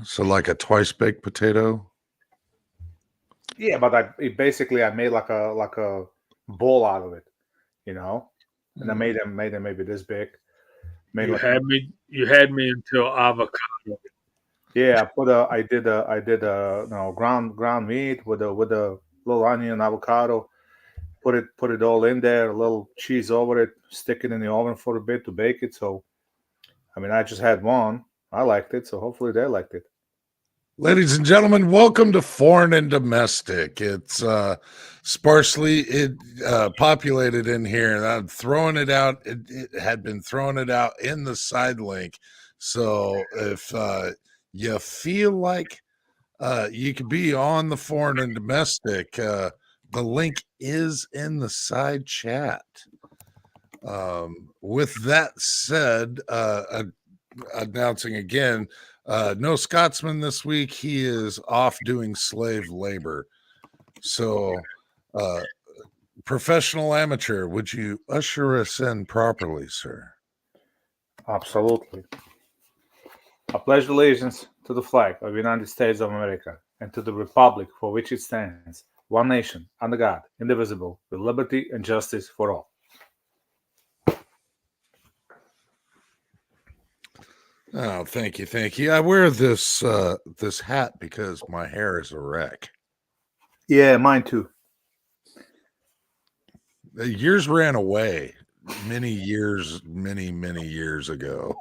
So like a twice baked potato. Yeah, but I made like a ball out of it, you know, and I made them maybe this big. Made You like had me. You had me until avocado. yeah, I did ground meat with a little onion, avocado. Put it all in there, a little cheese over it, stick it in the oven for a bit to bake it. So I mean, I just had one. I liked it, so hopefully they liked it. Ladies and gentlemen, welcome to Foreign and Domestic. It's sparsely populated in here, and I'm throwing it out. It had been throwing it out in the side link. So if you feel like you could be on the Foreign and Domestic, the link is in the side chat. With that said, announcing again, no Scotsman this week. He is off doing slave labor. So, professional amateur, would you usher us in properly, sir? Absolutely. I pledge allegiance to the flag of the United States of America and to the republic for which it stands, one nation, under God, indivisible, with liberty and justice for all. Oh, thank you, thank you. I wear this this hat because my hair is a wreck. Yeah, mine too. Years ran away many years ago.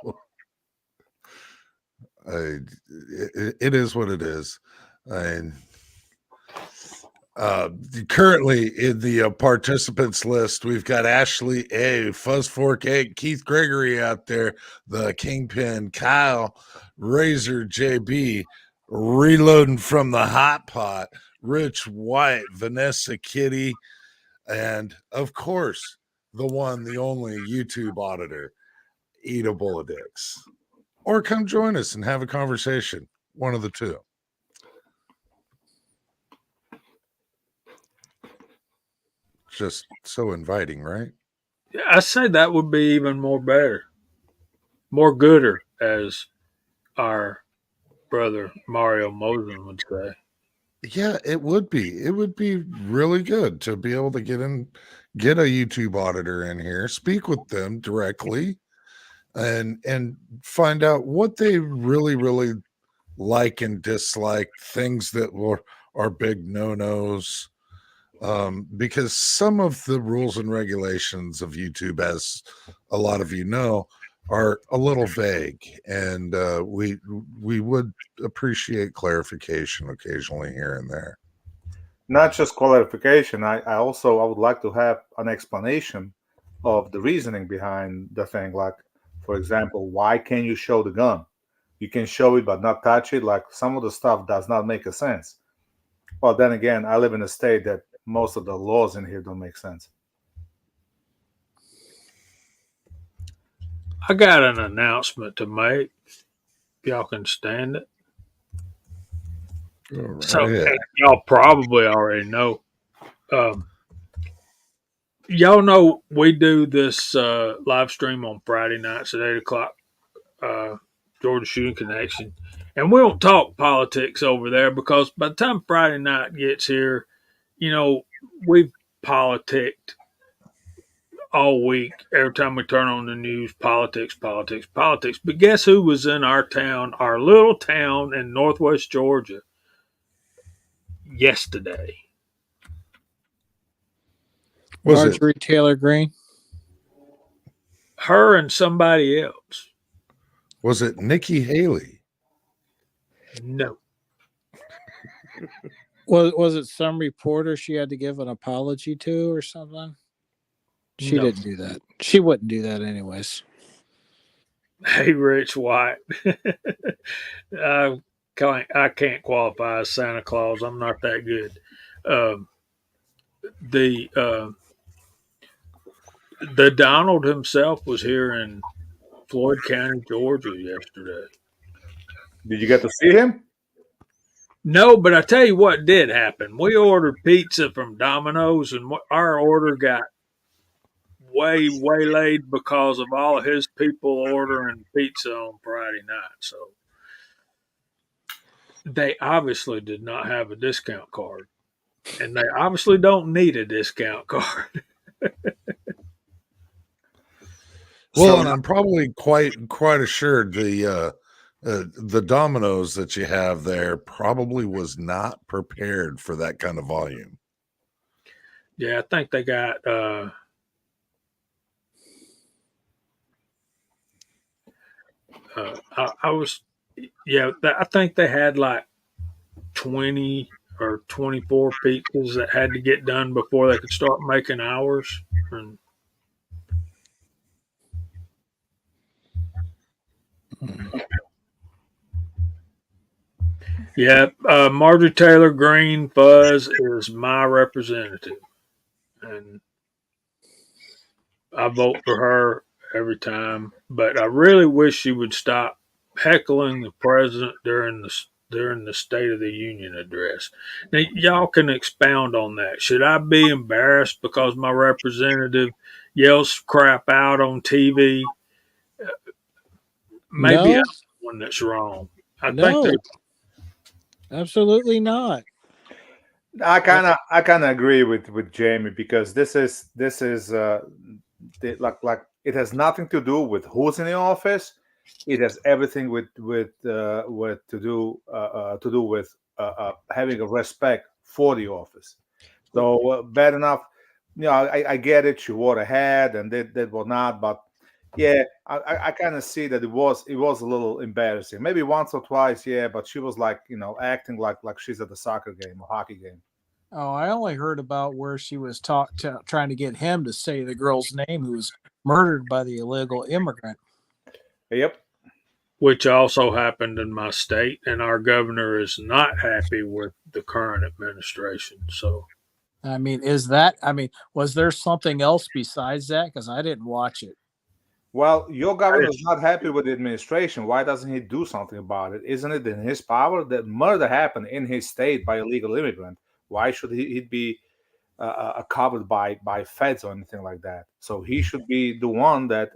It is what it is. And currently in the participants list, we've got Ashley A, Fuzz Fork 8, Keith Gregory out there, the Kingpin, Kyle, Razor JB, reloading from the hot pot, Rich White, Vanessa Kitty, and of course, the one, the only YouTube auditor, Eatable Addicts. Or come join us and have a conversation. One of the two. Just so inviting, right? Yeah, I say that would be even more better, more gooder, as our brother Mario Mosen would say. Yeah, it would be. It would be really good to be able to get a YouTube auditor in here, speak with them directly, and find out what they really like and dislike, things that are big no-nos. Because some of the rules and regulations of YouTube, as a lot of you know, are a little vague, and we would appreciate clarification occasionally here and there. Not just clarification. I would like to have an explanation of the reasoning behind the thing. Like, for example, why can't you show the gun? You can show it but not touch it. Like some of the stuff does not make a sense. Well, then again, I live in a state that most of the laws in here don't make sense. I got an announcement to make. If y'all can stand it. Right So ahead. y'all probably already know. Um, y'all know we do this live stream on Friday nights at 8 o'clock. Uh, Georgia Shooting Connection, and we don't talk politics over there because by the time Friday night gets here, you know we've politicked all week. Every time we turn on the news, politics, politics, politics. But guess who was in our town, our little town in Northwest Georgia, yesterday? Was it Marjorie Taylor Greene. Her and somebody else. Nikki Haley? No. Was it some reporter she had to give an apology to or something? She No. didn't do that. She wouldn't do that anyways. Hey, Rich White. I can't qualify as Santa Claus. I'm not that good. Um, the the Donald himself was here in Floyd County, Georgia, yesterday. Did you get to see him? No, but I tell you what did happen. We ordered pizza from Domino's, and our order got way waylaid because of all of his people ordering pizza on Friday night. So they obviously did not have a discount card, and they obviously don't need a discount card. Well, So and I'm probably quite assured the Domino's that you have there probably was not prepared for that kind of volume. Yeah, I think they got. I was. Yeah, I think they had like 20 or 24 pizzas that had to get done before they could start making ours. And yeah, Marjorie Taylor Greene Fuzz is my representative, and I vote for her every time. But I really wish she would stop heckling the president during the State of the Union address. Now, y'all can expound on that. Should I be embarrassed because my representative yells crap out on TV? Maybe I'm No, the one that's wrong. I think no, there's absolutely not. I kind of agree with Jamie because like it has nothing to do with who's in the office. It has everything to do with having a respect for the office. So bad enough, I get it. She wore a hat and did whatnot, but yeah, I kind of see that it was a little embarrassing. Maybe once or twice, yeah, but she was like acting like she's at a soccer game or hockey game. Oh, I only heard about where she was trying to get him to say the girl's name who was murdered by the illegal immigrant. Yep. which also happened in my state, and our governor is not happy with the current administration. So I mean, was there something else besides that? Because I didn't watch it. Well, your governor is not happy with the administration. Why doesn't he do something about it? Isn't it in his power? That murder happened in his state by a legal immigrant. Why should he be covered by feds or anything like that? So he should be the one that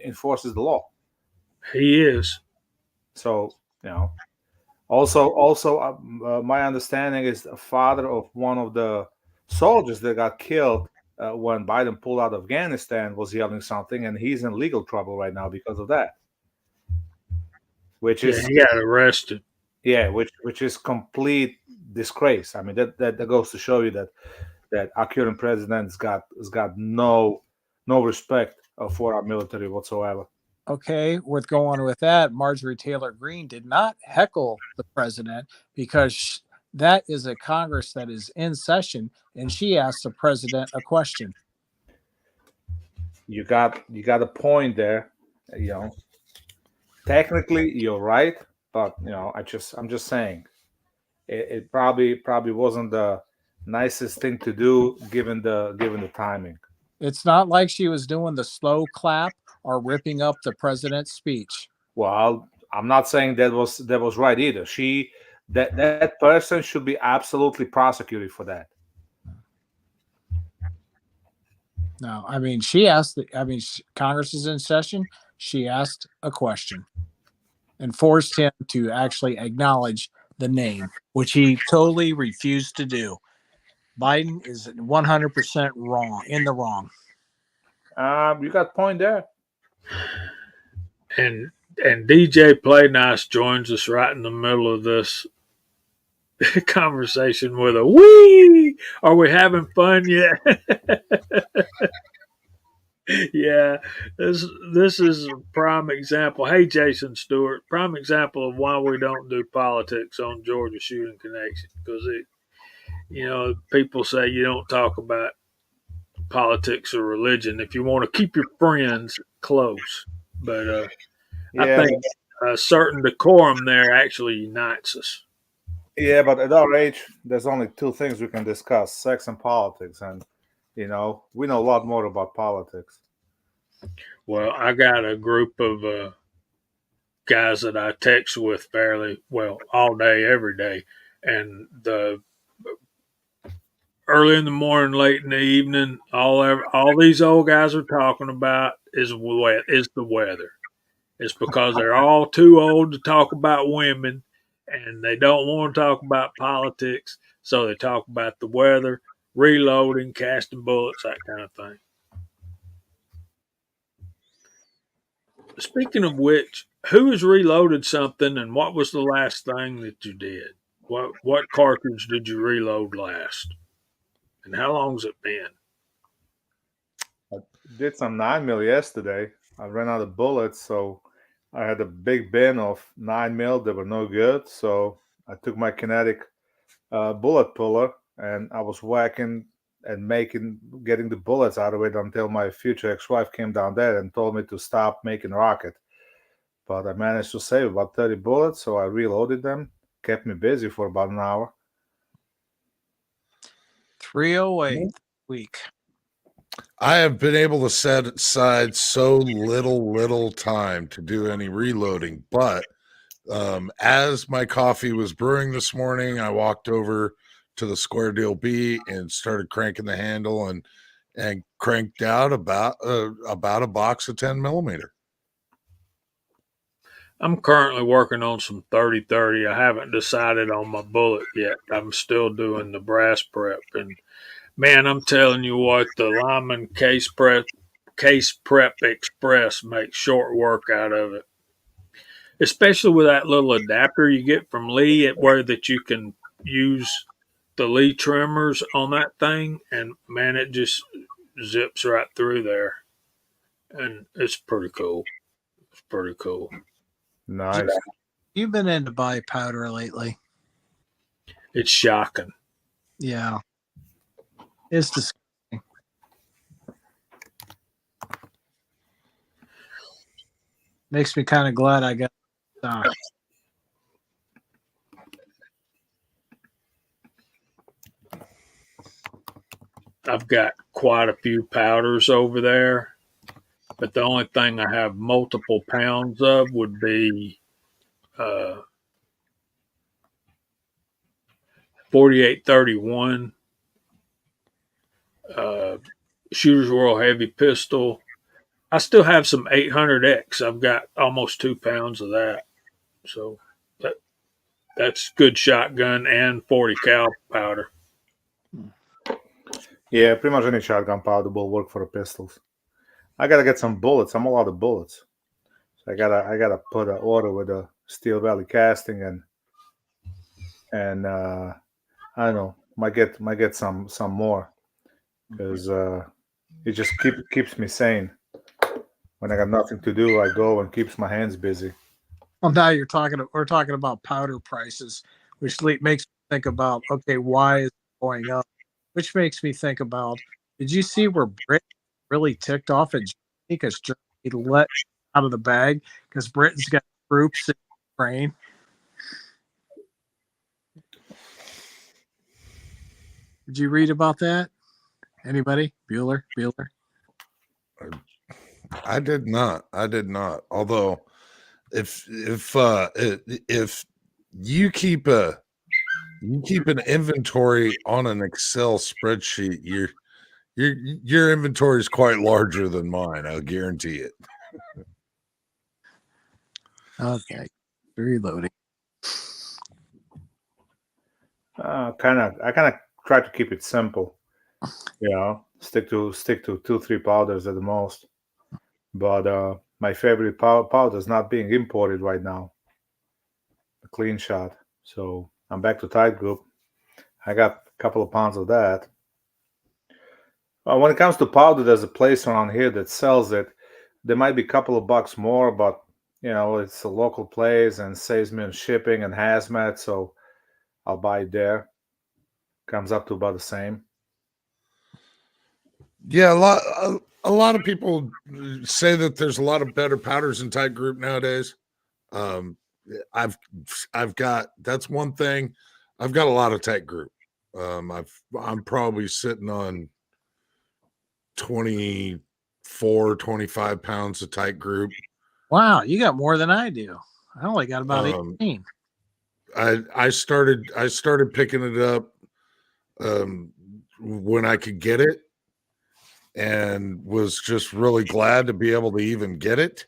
enforces the law. he is. So Also, my understanding is the father of one of the soldiers that got killed when Biden pulled out of Afghanistan was yelling something, and he's in legal trouble right now because of that. Which Yeah, is he got arrested. which is complete disgrace. I mean, that goes to show you that our current president has got no respect for our military whatsoever. Okay, with going with that, Marjorie Taylor Greene did not heckle the president because that is a Congress that is in session, and she asked the president a question. You got a point there. You know, technically you're right, but I'm just saying it probably wasn't the nicest thing to do given the timing. It's not like she was doing the slow clap or ripping up the president's speech. Well, I'm not saying that was right either. That person should be absolutely prosecuted for that. No, I mean, she asked, Congress is in session. She asked a question and forced him to actually acknowledge the name, which he totally refused to do. Biden is 100% wrong, in the wrong. You got point there. And DJ Play Nice joins us right in the middle of this conversation with a wee. Are we having fun yet? Yeah, this is a prime example. Hey, Jason Stewart, prime example of why we don't do politics on Georgia Shooting Connection because people say you don't talk about politics or religion if you want to keep your friends close. But I Yeah, think a certain decorum there actually unites us. yeah, but at our age, there's only two things we can discuss: sex and politics, and we know a lot more about politics. Well, I got a group of guys that I text with fairly well all day, every day, and the early in the morning, late in the evening, all these old guys are talking about is the weather. It's because they're all too old to talk about women, and they don't want to talk about politics, so they talk about the weather, reloading, casting bullets, that kind of thing. Speaking of which, who has reloaded something, and what was the last thing that you did? What cartridge did you reload last, and how long's it been? I did some 9mm yesterday. I ran out of bullets, so I had a big bin of 9mm that were no good. So I took my kinetic bullet puller and I was whacking and getting the bullets out of it until my future ex-wife came down there and told me to stop making rocket. But I managed to save about 30 bullets, so I reloaded them. Kept me busy for about an hour. 308 week. I have been able to set aside so little time to do any reloading, but as my coffee was brewing this morning, I walked over to the Square Deal B and started cranking the handle and cranked out about a box of 10mm. I'm currently working on some 30-30. I haven't decided on my bullet yet. I'm still doing the brass prep, and man, I'm telling you what, the Lyman Case Prep Express makes short work out of it. Especially with that little adapter you get from Lee, where that you can use the Lee trimmers on that thing, and man, it just zips right through there, and it's pretty cool. It's pretty cool. Nice. You've been into buy powder lately. It's shocking. Yeah. It's disgusting. Makes me kind of glad I got stock. I've got quite a few powders over there, but the only thing I have multiple pounds of would be 4831, Shooter's World Heavy Pistol. I still have some 800X. I've got almost 2 pounds of that. So that's good shotgun and 40 cal powder. Yeah, pretty much any shotgun powder will work for the pistols. I gotta get some bullets. I'm all out of bullets, so I gotta put an order with a Steel Valley Casting and I don't know, might get some more because it just keeps me sane. When I got nothing to do, I go and keeps my hands busy. Well, now we're talking about powder prices, which makes me think about, okay, why is it going up? Which makes me think about, did you see where Britain really ticked off at Germany because Germany let out of the bag because Britain's got troops in Ukraine? Did you read about that? Anybody? Bueller? I did not. Although if you keep an inventory on an Excel spreadsheet, your inventory is quite larger than mine. I'll guarantee it. Okay. Reloading. I kind of try to keep it simple. Stick to 2-3 powders at the most. But my favorite powder is not being imported right now. A clean shot. So I'm back to tight group. I got a couple of pounds of that. When it comes to powder, there's a place around here that sells it. There might be a couple of bucks more, but it's a local place and saves me on shipping and hazmat, so I'll buy it there. Comes up to about the same. Yeah, a lot of people say that there's a lot of better powders in tight group nowadays. I've got, that's one thing. I've got a lot of tight group. I'm probably sitting on 24, 25 pounds of tight group. Wow, you got more than I do. I only got about 18. I started picking it up when I could get it, and was just really glad to be able to even get it.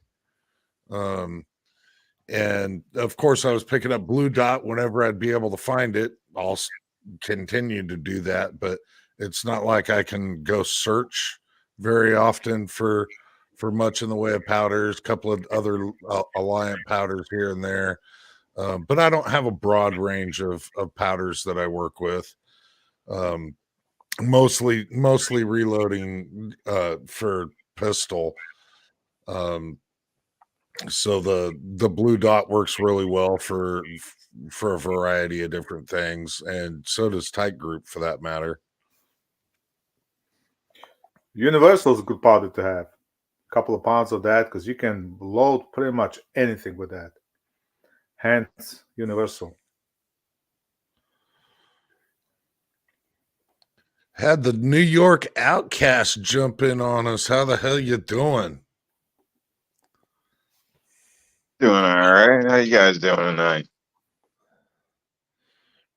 And of course, I was picking up blue dot whenever I'd be able to find it. I'll continue to do that, but it's not like I can go search very often for much in the way of powders. A couple of other Alliant powders here and there, but I don't have a broad range of powders that I work with. Mostly reloading for pistol. So the blue dot works really well for a variety of different things, and so does tight group for that matter. Universal is a good powder to have. A couple of pounds of that because you can load pretty much anything with that. Hence, Universal. Had the New York Outcast jump in on us. How the hell you doing? Doing all right. How you guys doing tonight?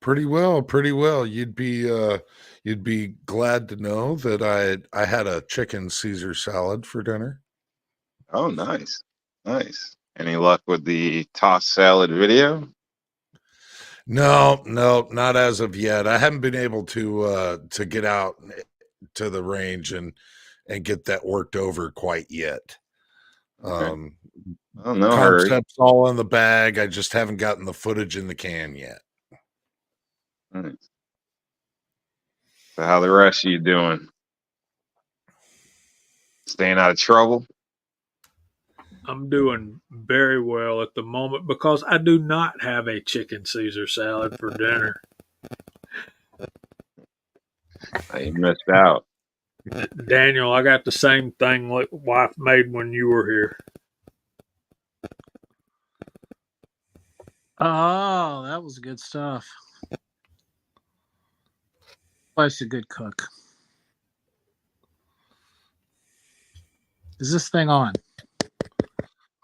Pretty well, pretty well. You'd be glad to know that I had a chicken Caesar salad for dinner. Oh, nice. Nice. Any luck with the toss salad video? No, not as of yet. I haven't been able to get out to the range and get that worked over quite yet. Okay. Oh, no hurry. Concepts all in the bag. I just haven't gotten the footage in the can yet. Nice. So how the rest of you doing? Staying out of trouble? I'm doing very well at the moment because I do not have a chicken Caesar salad for dinner. You missed out. Daniel, I got the same thing like wife made when you were here. Oh, that was good stuff. Wife's a good cook. Is this thing on?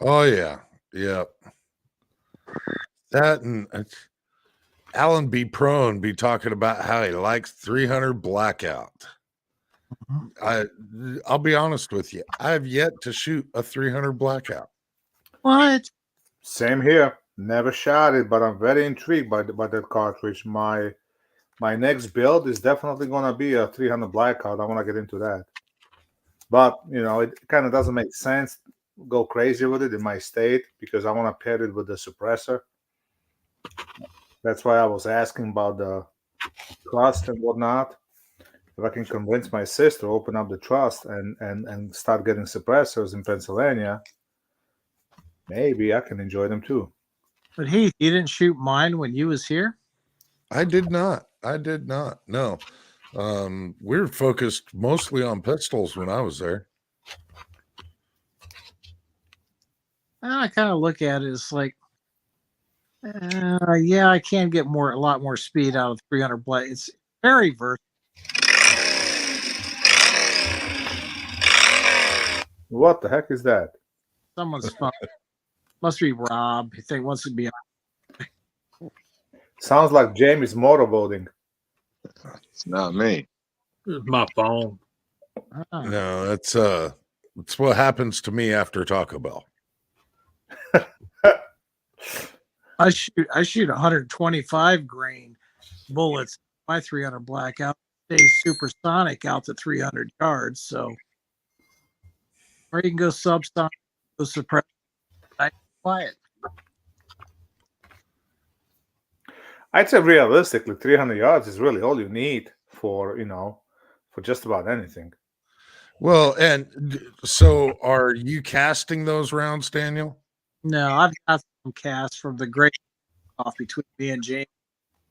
Oh yeah, yeah. That and AllenBePro and be talking about how he likes 300 blackout. I'll be honest with you. I have yet to shoot a 300 blackout. What? Same here. Never shot it, but I'm very intrigued by that cartridge. My next build is definitely going to be a 300 blackout. I want to get into that. But, it kind of doesn't make sense to go crazy with it in my state because I want to pair it with the suppressor. That's why I was asking about the trust and whatnot. If I can convince my sister to open up the trust and start getting suppressors in Pennsylvania, maybe I can enjoy them too. But Heath, you didn't shoot mine when you was here? I did not. No. We were focused mostly on pistols when I was there. And I kind of look at it as like, yeah, I can get a lot more speed out of 300 blade. It's very versatile. What the heck is that? Someone's phone. Must be Rob. He think wants to be. Sounds like Jamie's motorboating. It's not me. It's my phone. No, it's what happens to me after Taco Bell. I shoot 125 grain bullets. My 300 blackout stays supersonic out to 300 yards. So, or you can go subsonic, go suppress, quiet. I'd say realistically, 300 yards is really all you need for just about anything. Well, and so are you casting those rounds, Daniel? No, I've got some casts from the great off between me and James.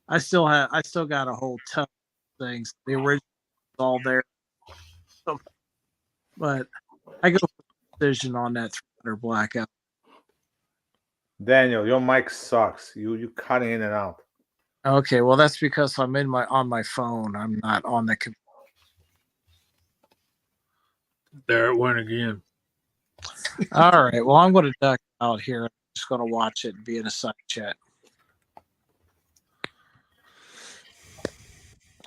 I still got a whole ton of things. The original is all there. But I go for precision on that 300 blackout. Daniel, your mic sucks. You cutting in and out. Okay, well that's because I'm on my phone. I'm not on the computer. There it went again. All right. Well, I'm going to duck out here. I'm just going to watch it and be in a side chat.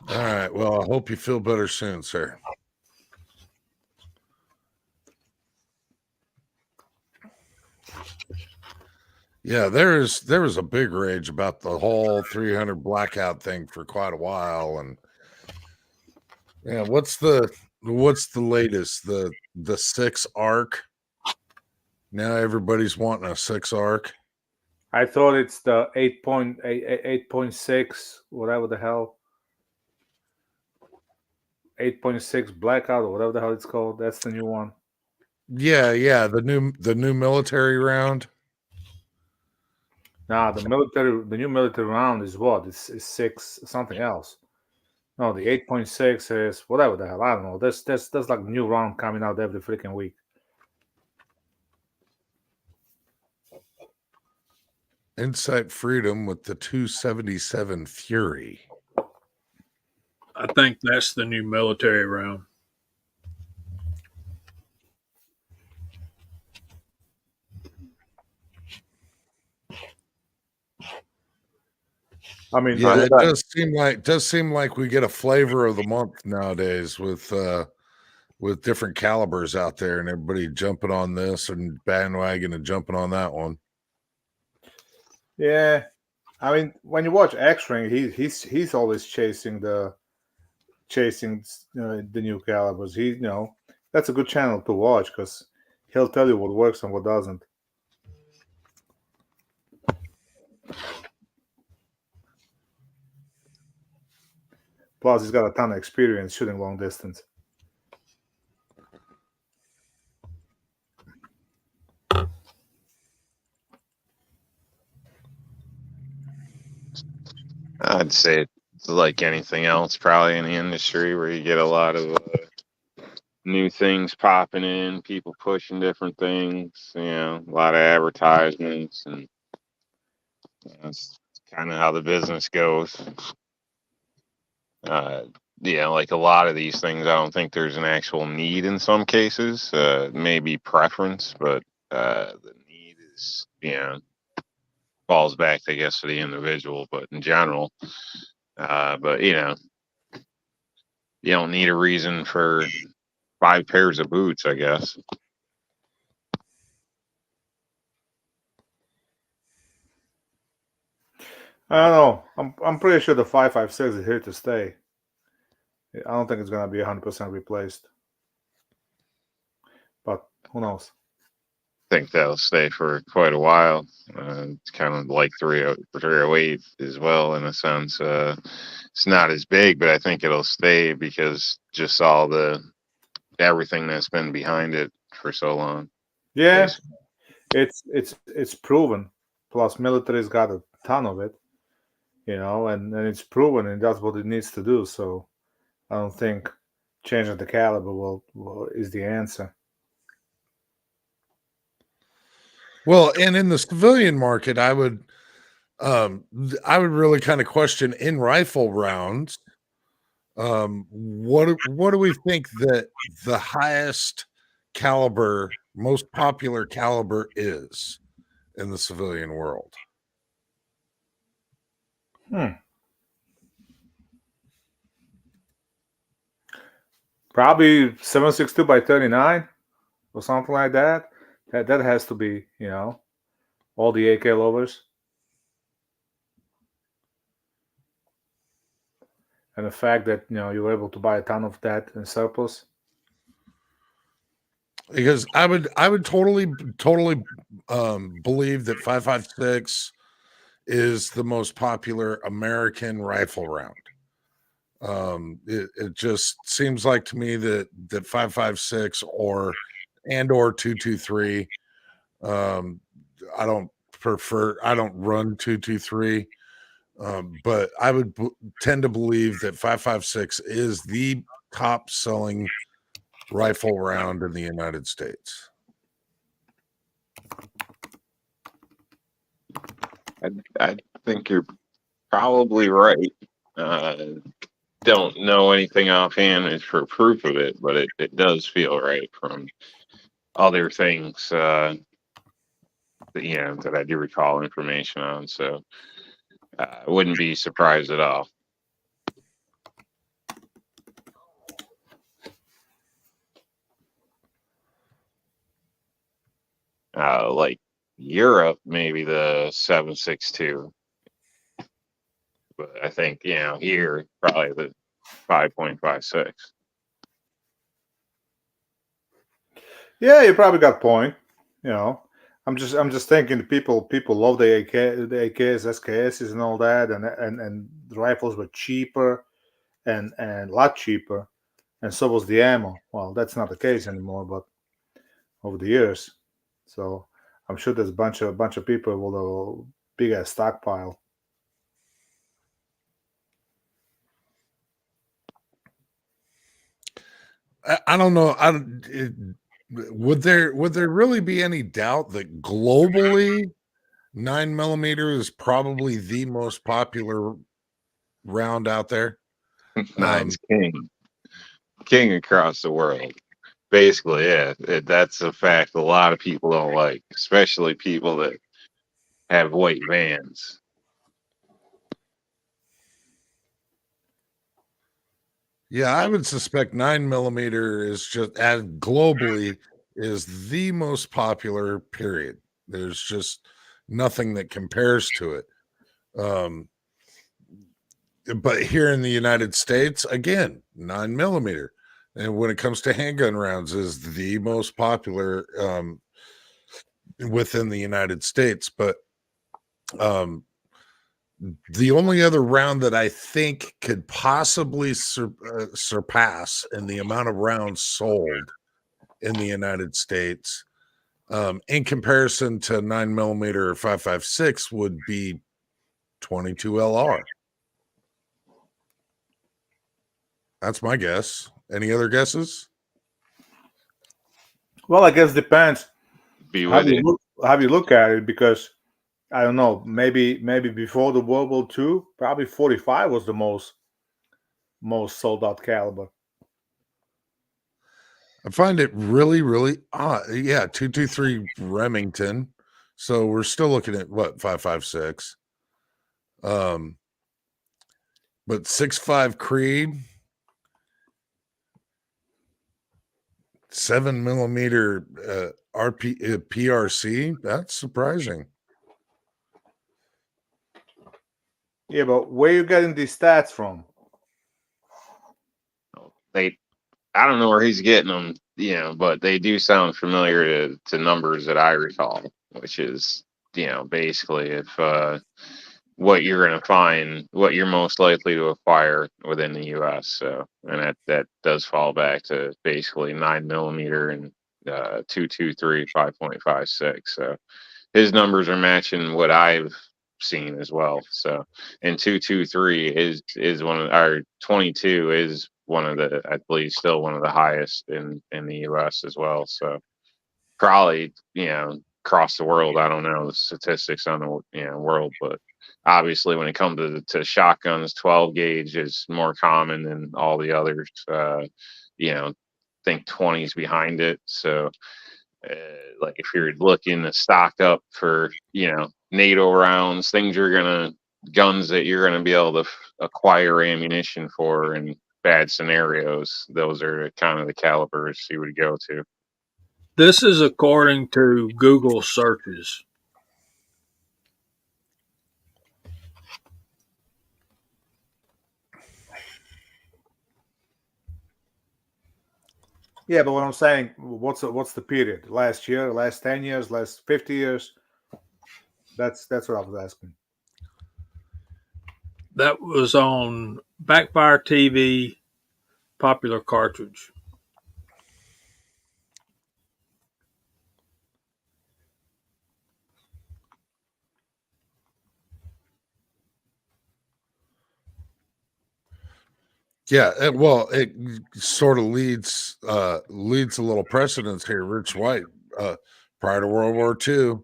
All right. Well, I hope you feel better soon, sir. Yeah, there was a big rage about the whole 300 blackout thing for quite a while, and yeah, what's the latest? The 6 arc. Now everybody's wanting a 6 arc. I thought it's the 8.6, whatever the hell. 8.6 blackout or whatever the hell it's called. That's the new one. Yeah, the new military round. Nah, the new military round is what? It's 6 something else. No, the 8.6 is whatever the hell. I don't know. There's like new round coming out every freaking week. Insight Freedom with the 277 Fury. I think that's the new military round. I mean, Yeah, it does seem like we get a flavor of the month nowadays with different calibers out there, and everybody jumping on this and bandwagon and jumping on that one. yeah. I mean, when you watch X-Ring, he's always chasing the new calibers. That's a good channel to watch because he'll tell you what works and what doesn't. Plus, he's got a ton of experience shooting long distance. I'd say it's like anything else, probably in the industry, where you get a lot of new things popping in, people pushing different things. A lot of advertisements, and that's kind of how the business goes. Like a lot of these things, I don't think there's an actual need in some cases. Maybe preference, but the need is, falls back, I guess, to the individual. But in general, but you don't need a reason for 5 pairs of boots, I guess. I don't know. I'm pretty sure the 5.56 is here to stay. I don't think it's gonna be 100% replaced, but who knows? I think that'll stay for quite a while. It's kind of like 308 as well, in a sense. It's not as big, but I think it'll stay because just all everything that's been behind it for so long. Yeah, basically. it's proven. Plus, military's got a ton of it, and it's proven, and that's what it needs to do. So, I don't think changing the caliber is the answer. Well, and in the civilian market, I would really kind of question in rifle rounds. What do we think that the highest caliber, most popular caliber is in the civilian world? Probably 7.62 by 39 or something like that. That has to be, all the AK lovers. And the fact that you were able to buy a ton of that in surplus. Because I would totally believe that 5.56 is the most popular American rifle round. It just seems like to me that 5.56 or 223. I don't run 223. But I would tend to believe that 5.56 is the top selling rifle round in the United States. I think you're probably right. Don't know anything offhand for proof of it, but it does feel right from other things that I do recall information on. So I wouldn't be surprised at all. Like Europe, maybe the 7.62. But I think, here, probably the 5.56. Yeah, you probably got a point. You know, I'm just thinking people love the AKs, SKSs, and all that, and the rifles were cheaper and a lot cheaper, and so was the ammo. Well, that's not the case anymore, but over the years, so I'm sure there's a bunch of people with a big ass stockpile. I don't know. Would there really be any doubt that globally 9mm is probably the most popular round out there? Nine's king across the world. Basically, yeah, that's a fact a lot of people don't like, especially people that have white vans. Yeah, I would suspect 9mm is just as globally is the most popular, period. There's just nothing that compares to it. But here in the United States, again, 9mm. And when it comes to handgun rounds, is the most popular within the United States. But the only other round that I think could possibly surpass in the amount of rounds sold in the United States, in comparison to 9mm or 5.56, would be 22 LR. That's my guess. Any other guesses? Well, I guess depends Be how with you you. look at it, because I don't know, maybe before the World War II, probably 45 was the most sold out caliber. I find it really, really odd. Yeah, 223 Remington. So we're still looking at what, 5.56. But 6.5 Creed, 7mm PRC. That's surprising. Yeah, but where you getting these stats from? I don't know where he's getting them, but they do sound familiar to numbers that I recall, which is, basically if what you're going to find, what you're most likely to acquire within the U.S. So, and that does fall back to basically 9mm and 223 5.56. So his numbers are matching what I've seen as well. So, and 223 is one of our 22 is one of the, I believe, still one of the highest in the U.S. as well. So probably, across the world. I don't know the statistics on the world, but obviously when it comes to shotguns, 12 gauge is more common than all the others. Think 20s behind it. So like if you're looking to stock up for NATO rounds, guns that you're gonna be able to acquire ammunition for in bad scenarios, those are kind of the calibers you would go to. This is according to Google searches. Yeah, but what I'm saying, what's the period? Last year, last 10 years, last 50 years? That's what I was asking. That was on Backfire TV, popular cartridge. Yeah, well, it sort of leads a little precedence here. Rich White, prior to World War II,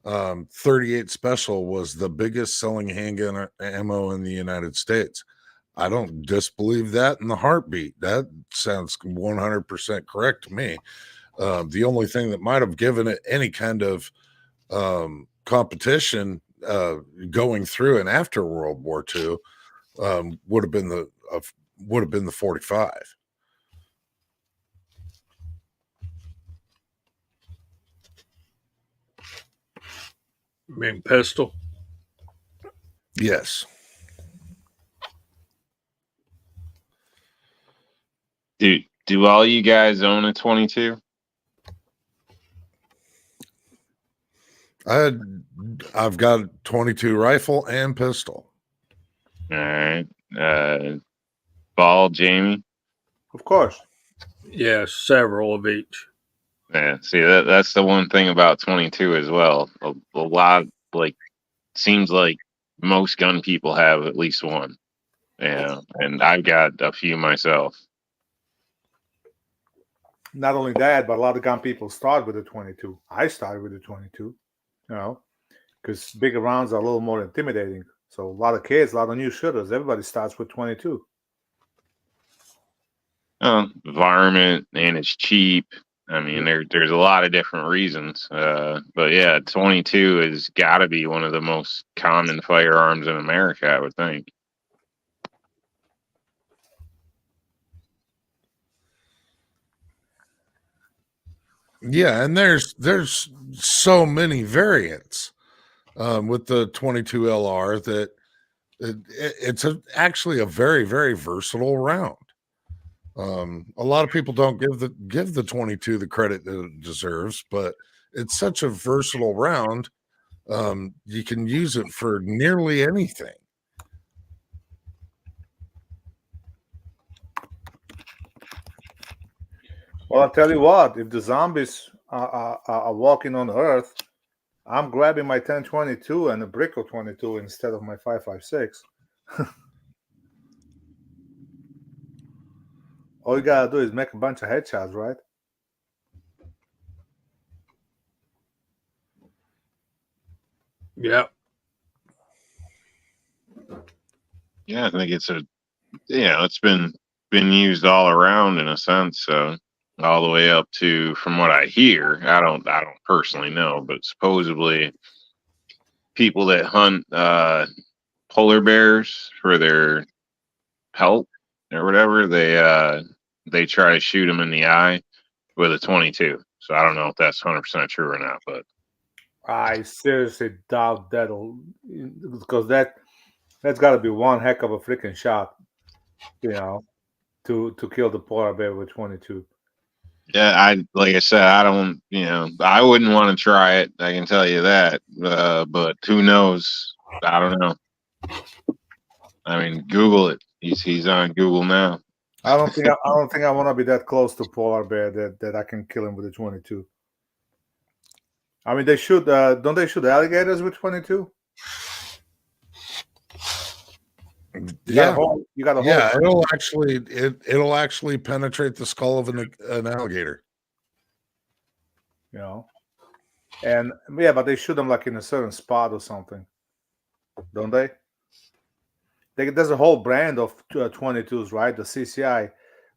38 Special was the biggest selling handgun ammo in the United States. I don't disbelieve that in the heartbeat. That sounds 100% correct to me. The only thing that might have given it any kind of competition going through and after World War II would have been the 45. Being pistol. Yes. Do all you guys own a 22? I've got a 22 rifle and pistol. All right. Ball, Jamie. Of course. Yeah, several of each. Yeah. See, that's the one thing about 22 as well. A lot, like, seems like most gun people have at least one. Yeah, and I've got a few myself. Not only that, but a lot of gun people start with a 22. I started with a 22, because bigger rounds are a little more intimidating. So a lot of kids, a lot of new shooters, everybody starts with 22. Environment, and it's cheap. I mean, there's a lot of different reasons. But yeah, 22 has got to be one of the most common firearms in America, I would think. Yeah, and there's so many variants with the 22 LR that it's actually a very, very versatile round. A lot of people don't give the 22 the credit that it deserves, but it's such a versatile round. You can use it for nearly anything. Well, I'll tell you what, if the zombies are walking on Earth, I'm grabbing my 1022 and a Brico 22 instead of my 5.56. All you gotta do is make a bunch of headshots, right? Yep. Yeah, I think it's been used all around in a sense. So all the way up to, from what I hear, I don't personally know, but supposedly people that hunt polar bears for their pelt or whatever, they try to shoot them in the eye with a 22. So I don't know if that's 100% true or not, but I seriously doubt because that's got to be one heck of a freaking shot, to kill the polar bear with 22. yeah, like I said, I don't, I wouldn't want to try it. I can tell you that. But who knows? I don't know. I mean, Google it. He's on Google now. I don't think I want to be that close to polar bear that I can kill him with a 22. I mean, they shoot. Don't they shoot alligators with 22? Yeah, you got a yeah. hold. It'll actually penetrate the skull of an alligator. And yeah, but they shoot them like in a certain spot or something, don't they? There's a whole brand of 22s, right? The CCI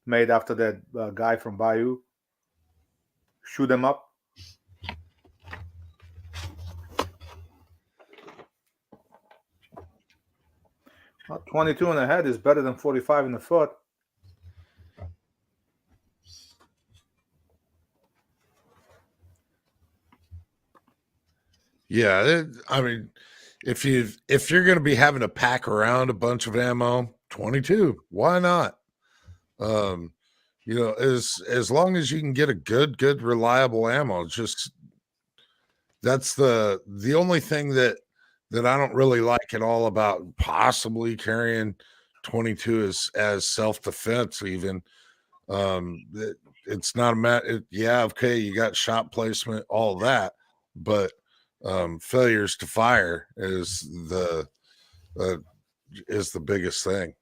made after that guy from Bayou. Shoot them up. Well, 22 in the head is better than 45 in the foot. Yeah, I mean, if you're going to be having to pack around a bunch of ammo, 22, why not? As long as you can get a good reliable ammo, just that's the only thing that I don't really like at all about possibly carrying 22 as self-defense. Even it's not a matter. Yeah, okay, you got shot placement, all that, but failures to fire is the biggest thing.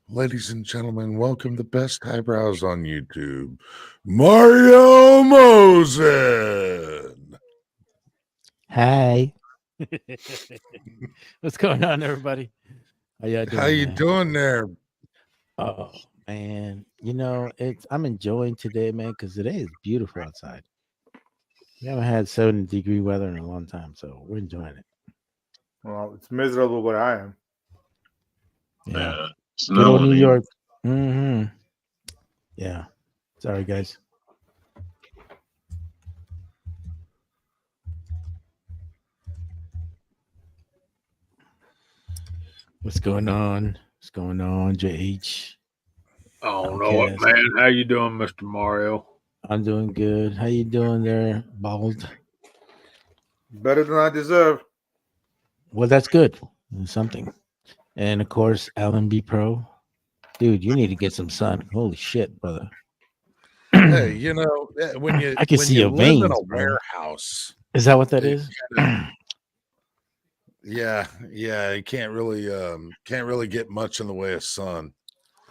Ladies and gentlemen, welcome the best eyebrows on YouTube, Mario Mosen. Hi. What's going on, everybody? How y'all doing? How you doing there? Oh man, I'm enjoying today, man, because today is beautiful outside. We haven't had 70-degree weather in a long time, so we're enjoying it. Well, it's miserable where I am. Yeah. Good old New York. Mm-hmm. Yeah. Sorry, guys. What's going on? What's going on, JH? I don't know it, Outcast. man. How you doing, Mr. Mario? I'm doing good. How you doing there, Bald? Better than I deserve. Well, that's good. That's something. And of course, AllenBePro. Dude, you need to get some sun. Holy shit, brother. Hey, when you I can when see you your live in veins, a bro. warehouse, Is that what that it is? yeah, you can't really get much in the way of sun.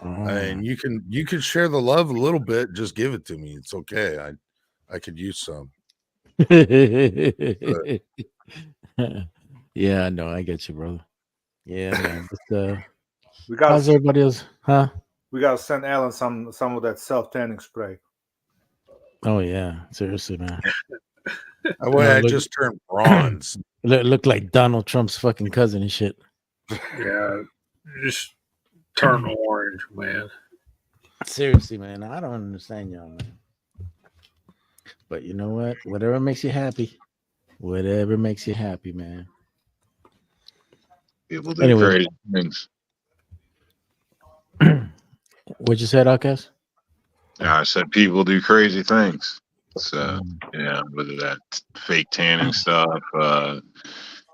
Oh. And you can share the love a little bit. Just give it to me. It's okay. I could use some. Yeah, no, I get you, brother. Yeah, man. But, We how's gotta everybody else? Huh? we gotta send Alan some of that self tanning spray. Oh yeah, seriously, man. The way I Look, just turned bronze. look like Donald Trump's fucking cousin and shit. Yeah, just turn orange, man. Seriously, man. I don't understand y'all, man. But you know what? Whatever makes you happy. Whatever makes you happy, man. People do Anyway. crazy things. What'd you say, Outcast? Yeah, I said people do crazy things. So Mm. yeah, whether that fake tanning stuff,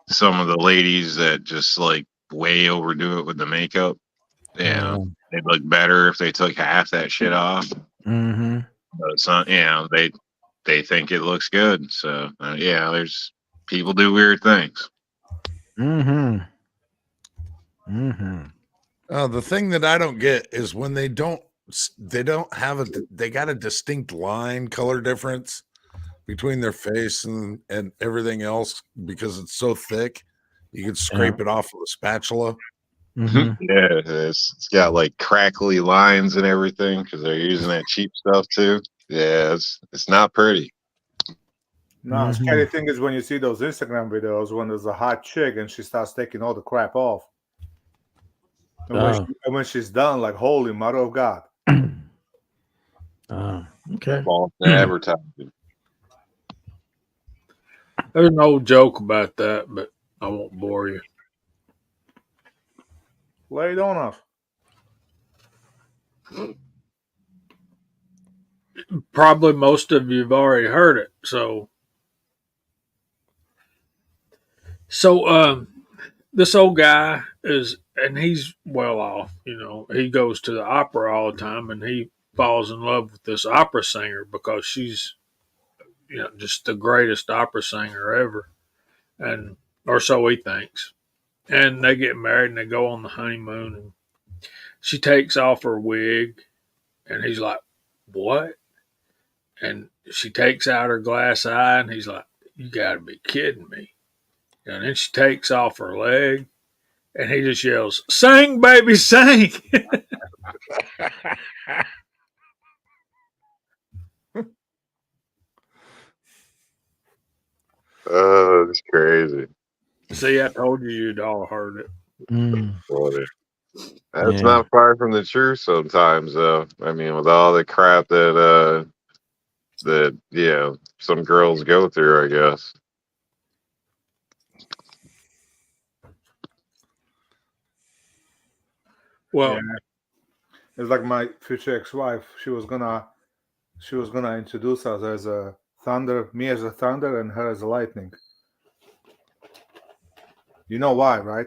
some of the ladies that just like way overdo it with the makeup. Yeah, Oh, they'd look better if they took half that shit off. mm-hmm. But some, they think it looks good. So yeah, there's people do weird things. Mm-hmm. Mm-hmm. The thing that I don't get is when they don't have they got a distinct line color difference between their face and everything else because it's so thick. You can scrape it off with a spatula. Mm-hmm. Yeah, it's got like crackly lines and everything because they're using that cheap stuff too. Yeah, it's not pretty. No, scary thing is when you see those Instagram videos when there's a hot chick and she starts taking all the crap off. And when she's done, like, holy mother of God. Okay. False advertising. There's an old joke about that, but I won't bore you. Lay it on us. Probably most of you have already heard it. So this old guy and he's well off. You know, he goes to the opera all the time, and he falls in love with this opera singer because she's, just the greatest opera singer ever, and or so he thinks. And they get married and they go on the honeymoon, and she takes off her wig, and he's like, "What?" And she takes out her glass eye, and he's like, "You got to be kidding me!" And then she takes off her leg, and he just yells, "Sing, baby, sing!" Oh, it's crazy. See, I told you you'd all heard it. Funny. That's not far from the truth sometimes, though. I mean, with all the crap that some girls go through, I guess. Well, yeah. It's like my future ex-wife. She was gonna introduce us as a thunder, me as a thunder, and her as a lightning. You know why, right?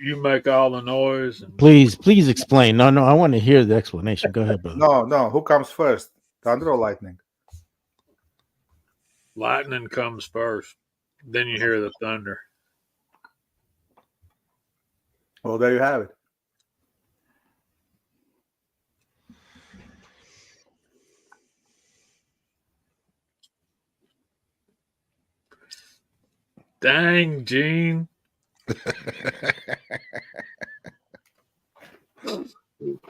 you make all the noise. And Please explain. No, I want to hear the explanation. Go ahead, brother. No. Who comes first, thunder or lightning? lightning comes first. Then you hear the thunder. Well, there you have it. Dang, Gene.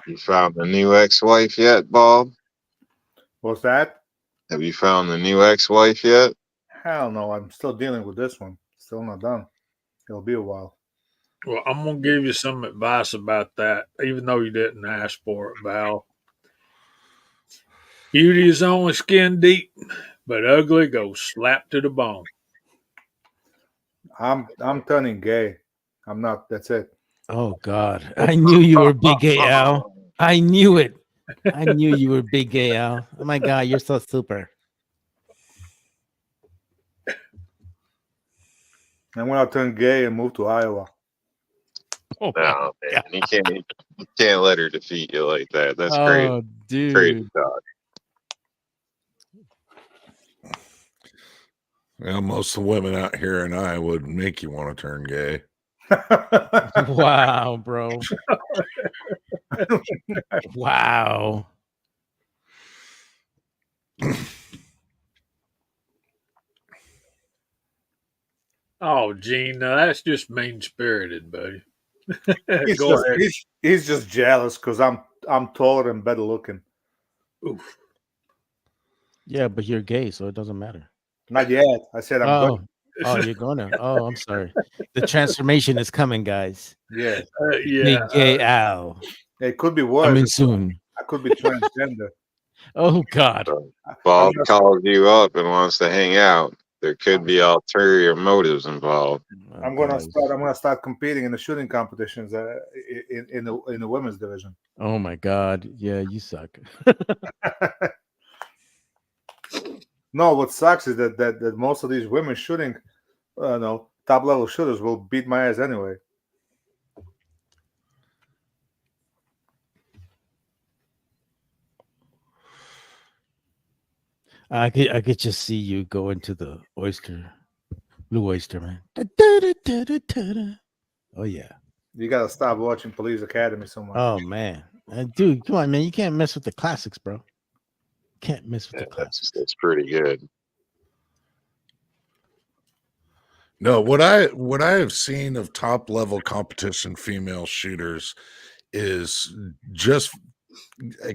You found the new ex-wife yet, Bob? What's that? Have you found the new ex-wife yet? Hell no. I'm still dealing with this one. Still not done. It'll be a while. Well, I'm going to give you some advice about that, even though you didn't ask for it, Val. Beauty is only skin deep, but ugly goes slap to the bone. I'm turning gay. I'm not. That's it. Oh God, I knew you were big gay Al. I knew it. I knew you were big gay Al. Oh my God, you're so super. I'm gonna turn gay and move to Iowa. Oh my No, man, God. you can't let her defeat you like that. That's crazy. Oh, Crazy dude. talk. Well, most of the women out here in Iowa would make you want to turn gay. Wow, bro. Wow. Oh, Gene, now that's just mean spirited, buddy. he's Go just ahead. he's just jealous because I'm taller and better looking. Oof. Yeah, but you're gay, so it doesn't matter. Not yet. I said I'm Oh, good. oh, you're gonna. Oh, I'm sorry. The transformation is coming, guys. Yeah, Yeah. Big gay Al it could be worse. coming soon. I could be transgender. Oh God. So, I'm Bob gonna, calls you up and wants to hang out. There could be ulterior motives involved. Oh, I'm gonna guys. start. I'm gonna start competing in the shooting competitions in the women's division. Oh my God. Yeah, you suck. No, what sucks is that most of these women shooting, no top level shooters will beat my ass anyway. I could just see you go into the blue oyster, man. Da-da-da-da-da-da. Oh yeah. You gotta stop watching Police Academy so much. Oh man. Dude, come on, man. You can't mess with the classics, bro. Can't mess with the classics. That's pretty good. No, what I have seen of top level competition female shooters is just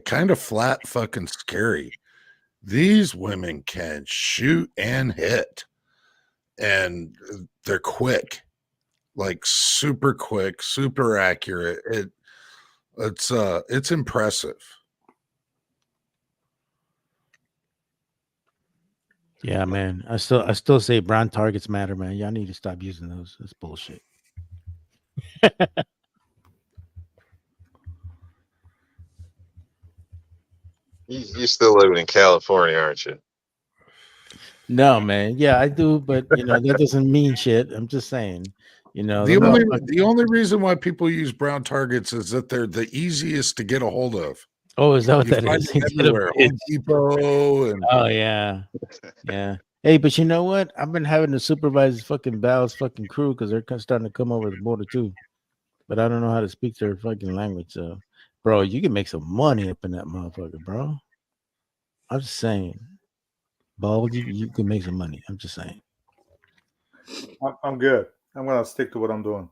kind of flat fucking scary. These women can shoot and hit, and they're quick, like super quick, super accurate. It's impressive. Yeah, man. I still say brown targets matter, man. Y'all need to stop using those. That's bullshit. You still living in California, aren't you? No, man. Yeah, I do, but that doesn't mean shit. I'm just saying. The only reason why people use brown targets is that they're the easiest to get a hold of. Oh, is that what You that find is? them everywhere. Home Depot and Oh yeah. Yeah. Hey, but you know what? I've been having to supervise fucking Val's fucking crew because they're starting to come over the border too. But I don't know how to speak their fucking language. So, bro, you can make some money up in that motherfucker, bro. I'm just saying. Bald, you can make some money. I'm just saying. I'm good. I'm gonna stick to what I'm doing.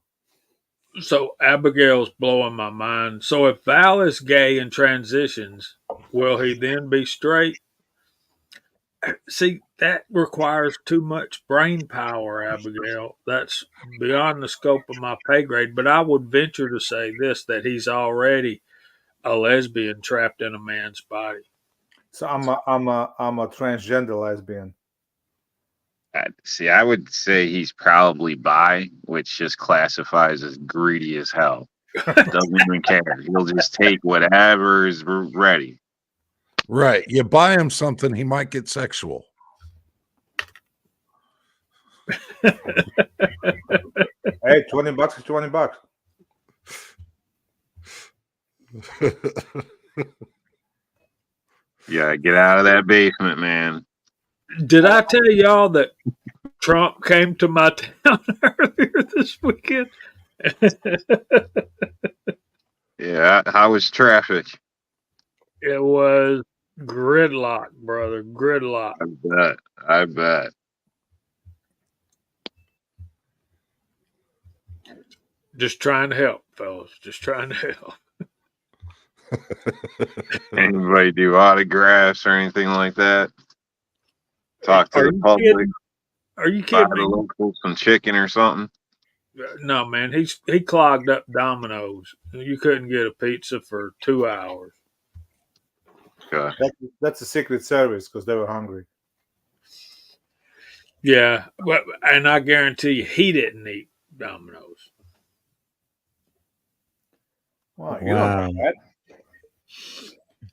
So Abigail's blowing my mind. So if Val is gay and transitions, will he then be straight? See, that requires too much brain power, Abigail. That's beyond the scope of my pay grade. But I would venture to say this, that he's already a lesbian trapped in a man's body. So I'm a transgender lesbian. See, I would say he's probably bi, which just classifies as greedy as hell. Doesn't even care. He'll just take whatever is ready. right. You buy him something, he might get sexual. Hey, $20 is $20. Yeah, get out of that basement, man. Did I tell y'all that Trump came to my town earlier this weekend? Yeah, how was traffic? It was gridlock, brother. Gridlock. I bet. Just trying to help, fellas. Just trying to help. Anybody do autographs or anything like that? Talk to Are the you public. kidding? Are you Buy kidding the me? locals some chicken or something. No, man. He clogged up Domino's. You couldn't get a pizza for 2 hours. Okay. That's a Secret Service because they were hungry. Yeah, and I guarantee you he didn't eat Domino's. Wow, you don't Wow. know that.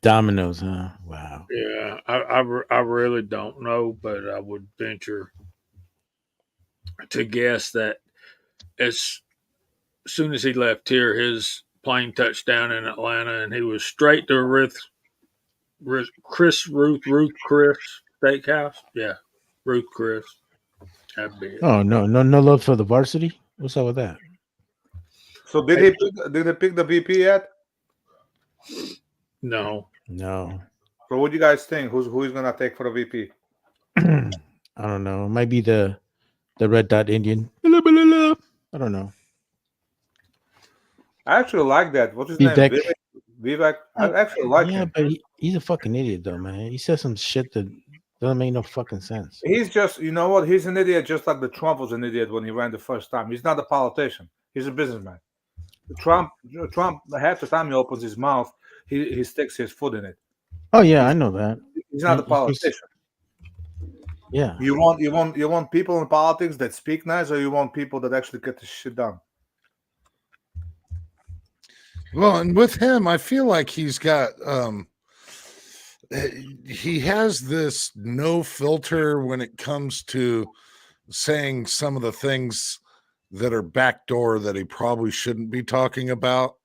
Dominoes, huh? Wow. Yeah, I really don't know, but I would venture to guess that as soon as he left here, his plane touched down in Atlanta, and he was straight to Ruth Chris Steakhouse. Yeah, Ruth Chris. That'd be it. Oh no love for the varsity. What's up with that? So did they pick the VP yet? No, No. So what do you guys think? Who's gonna take for the VP? I don't know. It might be the red dot Indian. I don't know. I actually like that. What's his name? Vivek. Vivek. I actually like Yeah, him. but he's a fucking idiot though, man. He says some shit that doesn't make no fucking sense. He's just, you know what? He's an idiot, just like the Trump was an idiot when he ran the first time. He's not a politician. He's a businessman. Trump, half the time he opens his mouth, he sticks his foot in it. Oh yeah, I know that. He's not a politician. Yeah. You want people in politics that speak nice, or you want people that actually get the shit done? Well, and with him, I feel like he's got he has this no filter when it comes to saying some of the things that are backdoor that he probably shouldn't be talking about.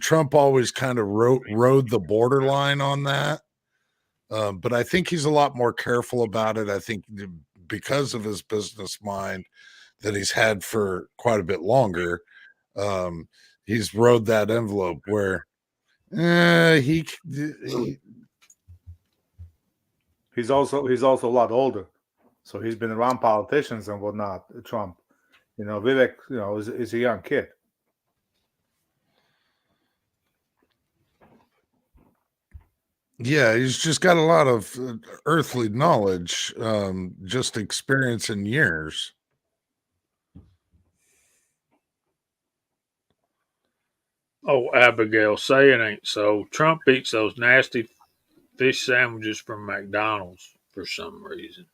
Trump always kind of rode the borderline on that. But I think he's a lot more careful about it. I think because of his business mind that he's had for quite a bit longer, he's rode that envelope where He's also a lot older, so he's been around politicians and whatnot. Trump, Vivek, is a young kid. Yeah, he's just got a lot of earthly knowledge, just experience in years. oh Abigail, say it ain't so. Trump eats those nasty fish sandwiches from McDonald's for some reason.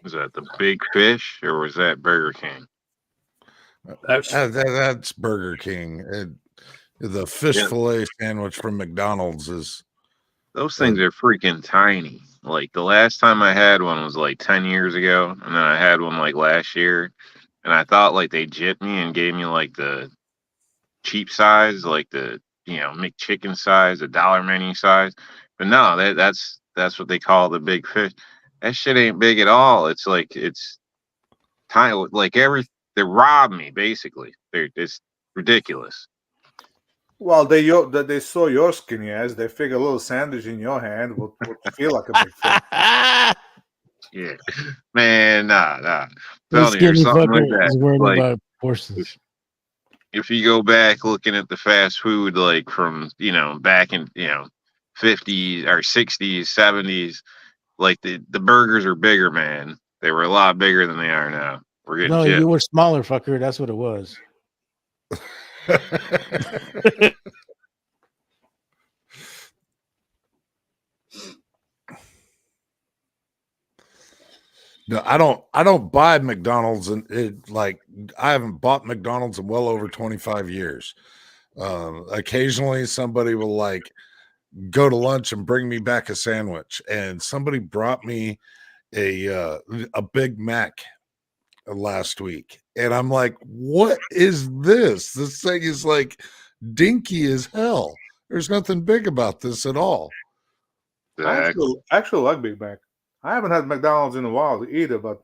Was that the Big Fish or was that Burger King? That's Burger King. The fish Yeah. fillet sandwich from McDonald's is Those things are freaking tiny. Like the last time I had one was like 10 years ago, and then I had one like last year, and I thought like they jipped me and gave me like the cheap size, like the McChicken size, the dollar menu size. But no, that's what they call the big fish. That shit ain't big at all. It's like it's tiny. Like they robbed me basically. It's ridiculous. Well, they saw your skinny ass. They figure a little sandwich in your hand would feel like a big fish. Yeah, man, nah. This Telling you, or skinny something like fucker that. is worried Like about portions. if you go back looking at the fast food, like from back in 50s or 60s, 70s, like the burgers are bigger, man. They were a lot bigger than they are now. We're getting No, you chipped. were smaller, fucker. That's what it was. No, I don't buy McDonald's, and I haven't bought McDonald's in well over 25 years. Occasionally somebody will like go to lunch and bring me back a sandwich, and somebody brought me a Big Mac last week, and I'm like, what is this? This thing is like dinky as hell. There's nothing big about this at all. I actually like Big Mac. I haven't had McDonald's in a while either, but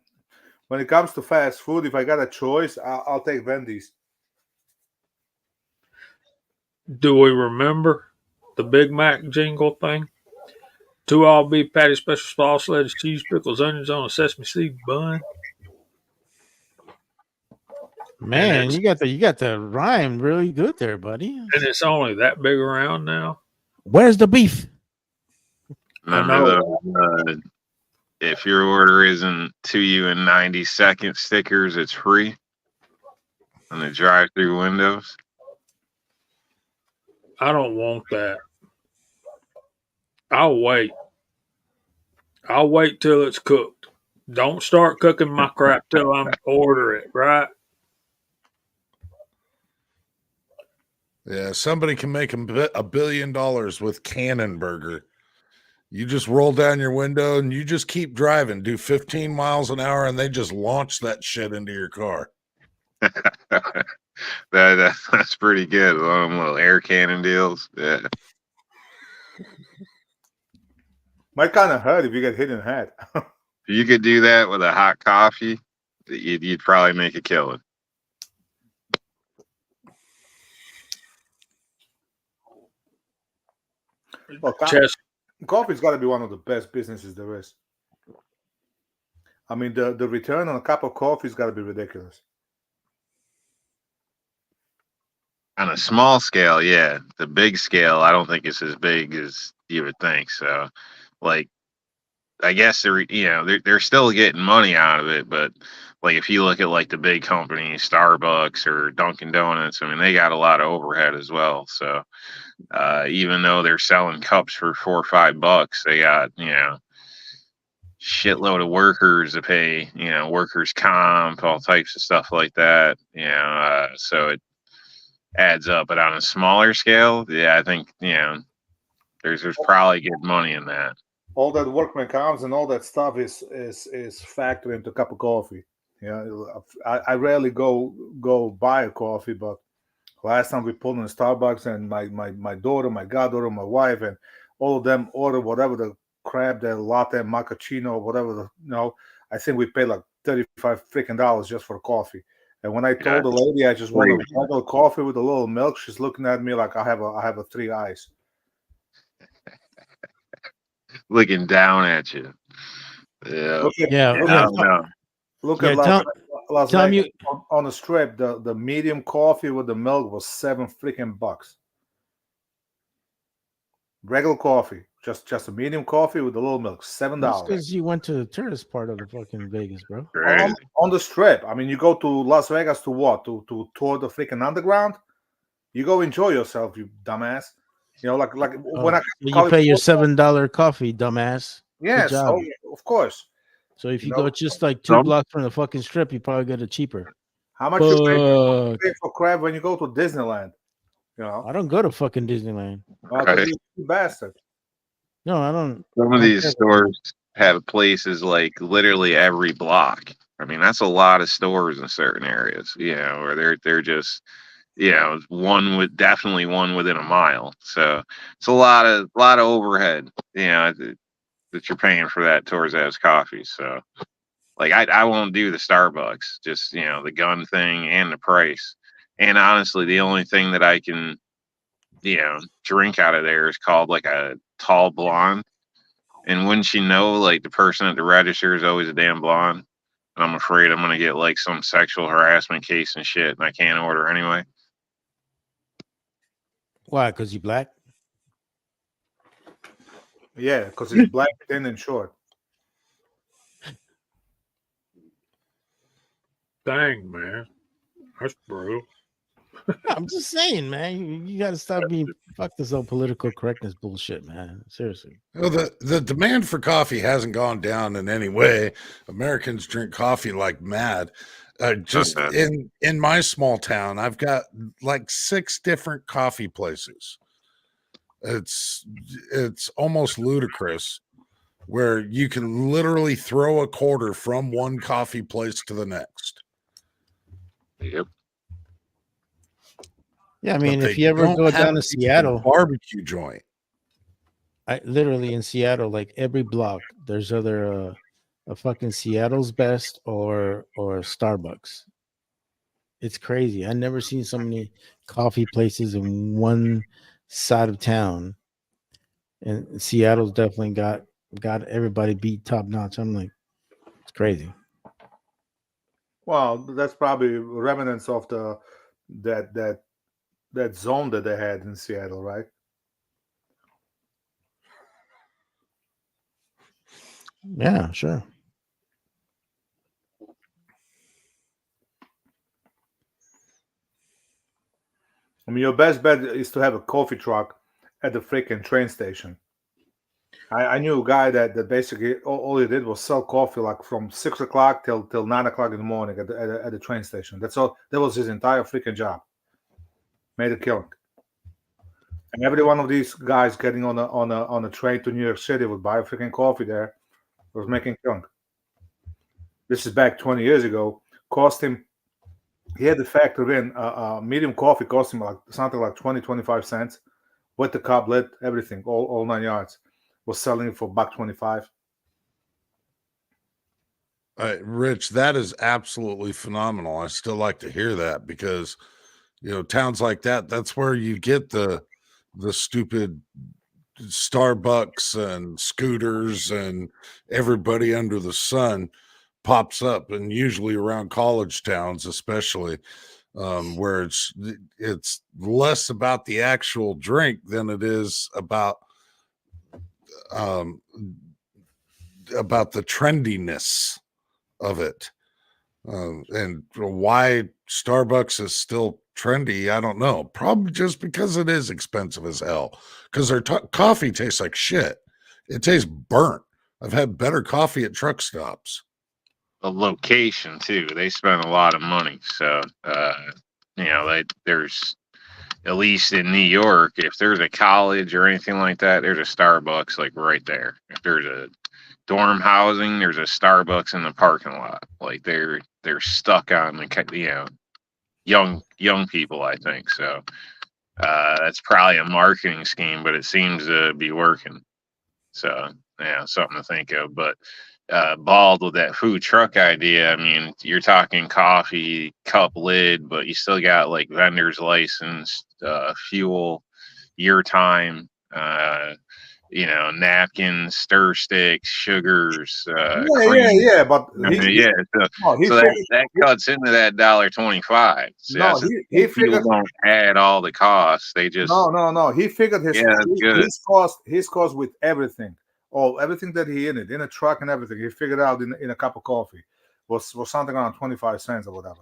when it comes to fast food, if I got a choice, I'll take Wendy's. Do we remember the Big Mac jingle thing? 2 all beef patties, special sauce, lettuce, cheese, pickles, onions on a sesame seed bun. Man, you got the rhyme really good there, buddy. And it's only that big around now. Where's the beef? Remember if your order isn't to you in 90 second stickers, it's free on the drive-through windows. I don't want that. I'll wait. I'll wait till it's cooked. Don't start cooking my crap till I order it, right? Yeah, somebody can make $1 billion with Cannon Burger. You just roll down your window and you just keep driving, do 15 miles an hour, and they just launch that shit into your car. That's pretty good. Little air cannon deals. Yeah. Might kind of hurt if you get hit in the head. If you could do that with a hot coffee, you'd probably make a killing. Well, Chest. coffee's got to be one of the best businesses there is. I mean, the return on a cup of coffee's got to be ridiculous. On a small scale, yeah. The big scale, I don't think it's as big as you would think. So, like, I guess they're still getting money out of it, but like if you look at like the big companies, Starbucks or Dunkin' Donuts, I mean they got a lot of overhead as well. So even though they're selling cups for $4 or $5, they got shitload of workers to pay, workers comp, all types of stuff like that. So it adds up. But on a smaller scale, yeah, I think there's probably good money in that. All that workman comps and all that stuff is factored into a cup of coffee. I rarely go buy a coffee, but last time we pulled in Starbucks and my daughter, my goddaughter, my wife, and all of them ordered whatever the crap, the latte macchiato, whatever I think we paid like $35 freaking just for coffee. And when I told the lady I just want a regular coffee with a little milk, she's looking at me like I have a 3 eyes. Looking down at you. Yeah. Look at Las Vegas on the strip. The medium coffee with the milk was $7 freaking bucks. Regular coffee, just a medium coffee with a little milk, $7. That's because you went to the tourist part of the fucking Vegas, bro. On the strip. I mean, you go to Las Vegas to what? To tour the freaking underground? You go enjoy yourself, you dumbass. When you pay your $7 coffee, dumbass. Yes, so, of course. So if you go just like 2 blocks from the fucking strip, you probably get it cheaper. How much you pay for crab when you go to Disneyland? I don't go to fucking Disneyland. You bastard. No, I don't. Some of these stores have places like literally every block. I mean, that's a lot of stores in certain areas, where they're just, definitely one within a mile. So it's a lot of overhead, that you're paying for that towards those coffees. So like I won't do the Starbucks, just the gun thing and the price. And honestly, the only thing that I can drink out of there is called like a tall blonde. And wouldn't you know, like the person at the register is always a damn blonde. And I'm afraid I'm gonna get like some sexual harassment case and shit, and I can't order anyway. Why? Because you black? Yeah, because it's black, thin, and short. Dang, man. That's brutal. I'm just saying, man. You got to stop being fuck this old political correctness bullshit, man. Seriously. Well, the demand for coffee hasn't gone down in any way. Americans drink coffee like mad. Just in my small town, I've got like 6 different coffee places. It's almost ludicrous, where you can literally throw a quarter from one coffee place to the next. Yep. Yeah, I mean, if you ever go down to Seattle, barbecue joint. Literally in Seattle, like every block, there's either a fucking Seattle's Best or Starbucks. It's crazy. I never seen so many coffee places in one side of town, and Seattle's definitely got everybody beat top notch. I'm like, it's crazy. Well, that's probably remnants of that zone that they had in Seattle, right? Yeah, sure. I mean, your best bet is to have a coffee truck at the freaking train station. I knew a guy that basically all he did was sell coffee like from 6 o'clock till 9 o'clock in the morning at the train station. That's all. That was his entire freaking job. Made a killing. And every one of these guys getting on a train to New York City would buy a freaking coffee there. Was making killing. This is back 20 years ago. Cost him. He had to factor in medium coffee cost him like something like 20-25 cents with the cup lid, everything, all 9 yards. Was selling it for $1.25. Rich, that is absolutely phenomenal. I still like to hear that because, towns like that, that's where you get the stupid Starbucks and scooters and everybody under the sun pops up, and usually around college towns, especially where it's less about the actual drink than it is about the trendiness of it. And why Starbucks is still trendy, I don't know. Probably just because it is expensive as hell. Because their coffee tastes like shit. It tastes burnt. I've had better coffee at truck stops. The location too. They spend a lot of money, so there's at least in New York, if there's a college or anything like that, there's a Starbucks like right there. If there's a dorm housing, there's a Starbucks in the parking lot. Like they're stuck on the young people, I think. So that's probably a marketing scheme, but it seems to be working. So yeah, something to think of. But Bald, with that food truck idea, I mean, you're talking coffee cup lid, but you still got like vendor's license, fuel, your time, napkins, stir sticks, sugars, cream. Yeah. But So that cuts into that $1.25. So no, he people figured. don't add all the costs. They just No. He figured good. his cost with everything. Everything that he in a truck and everything. He figured out in a cup of coffee was something around 25 cents or whatever.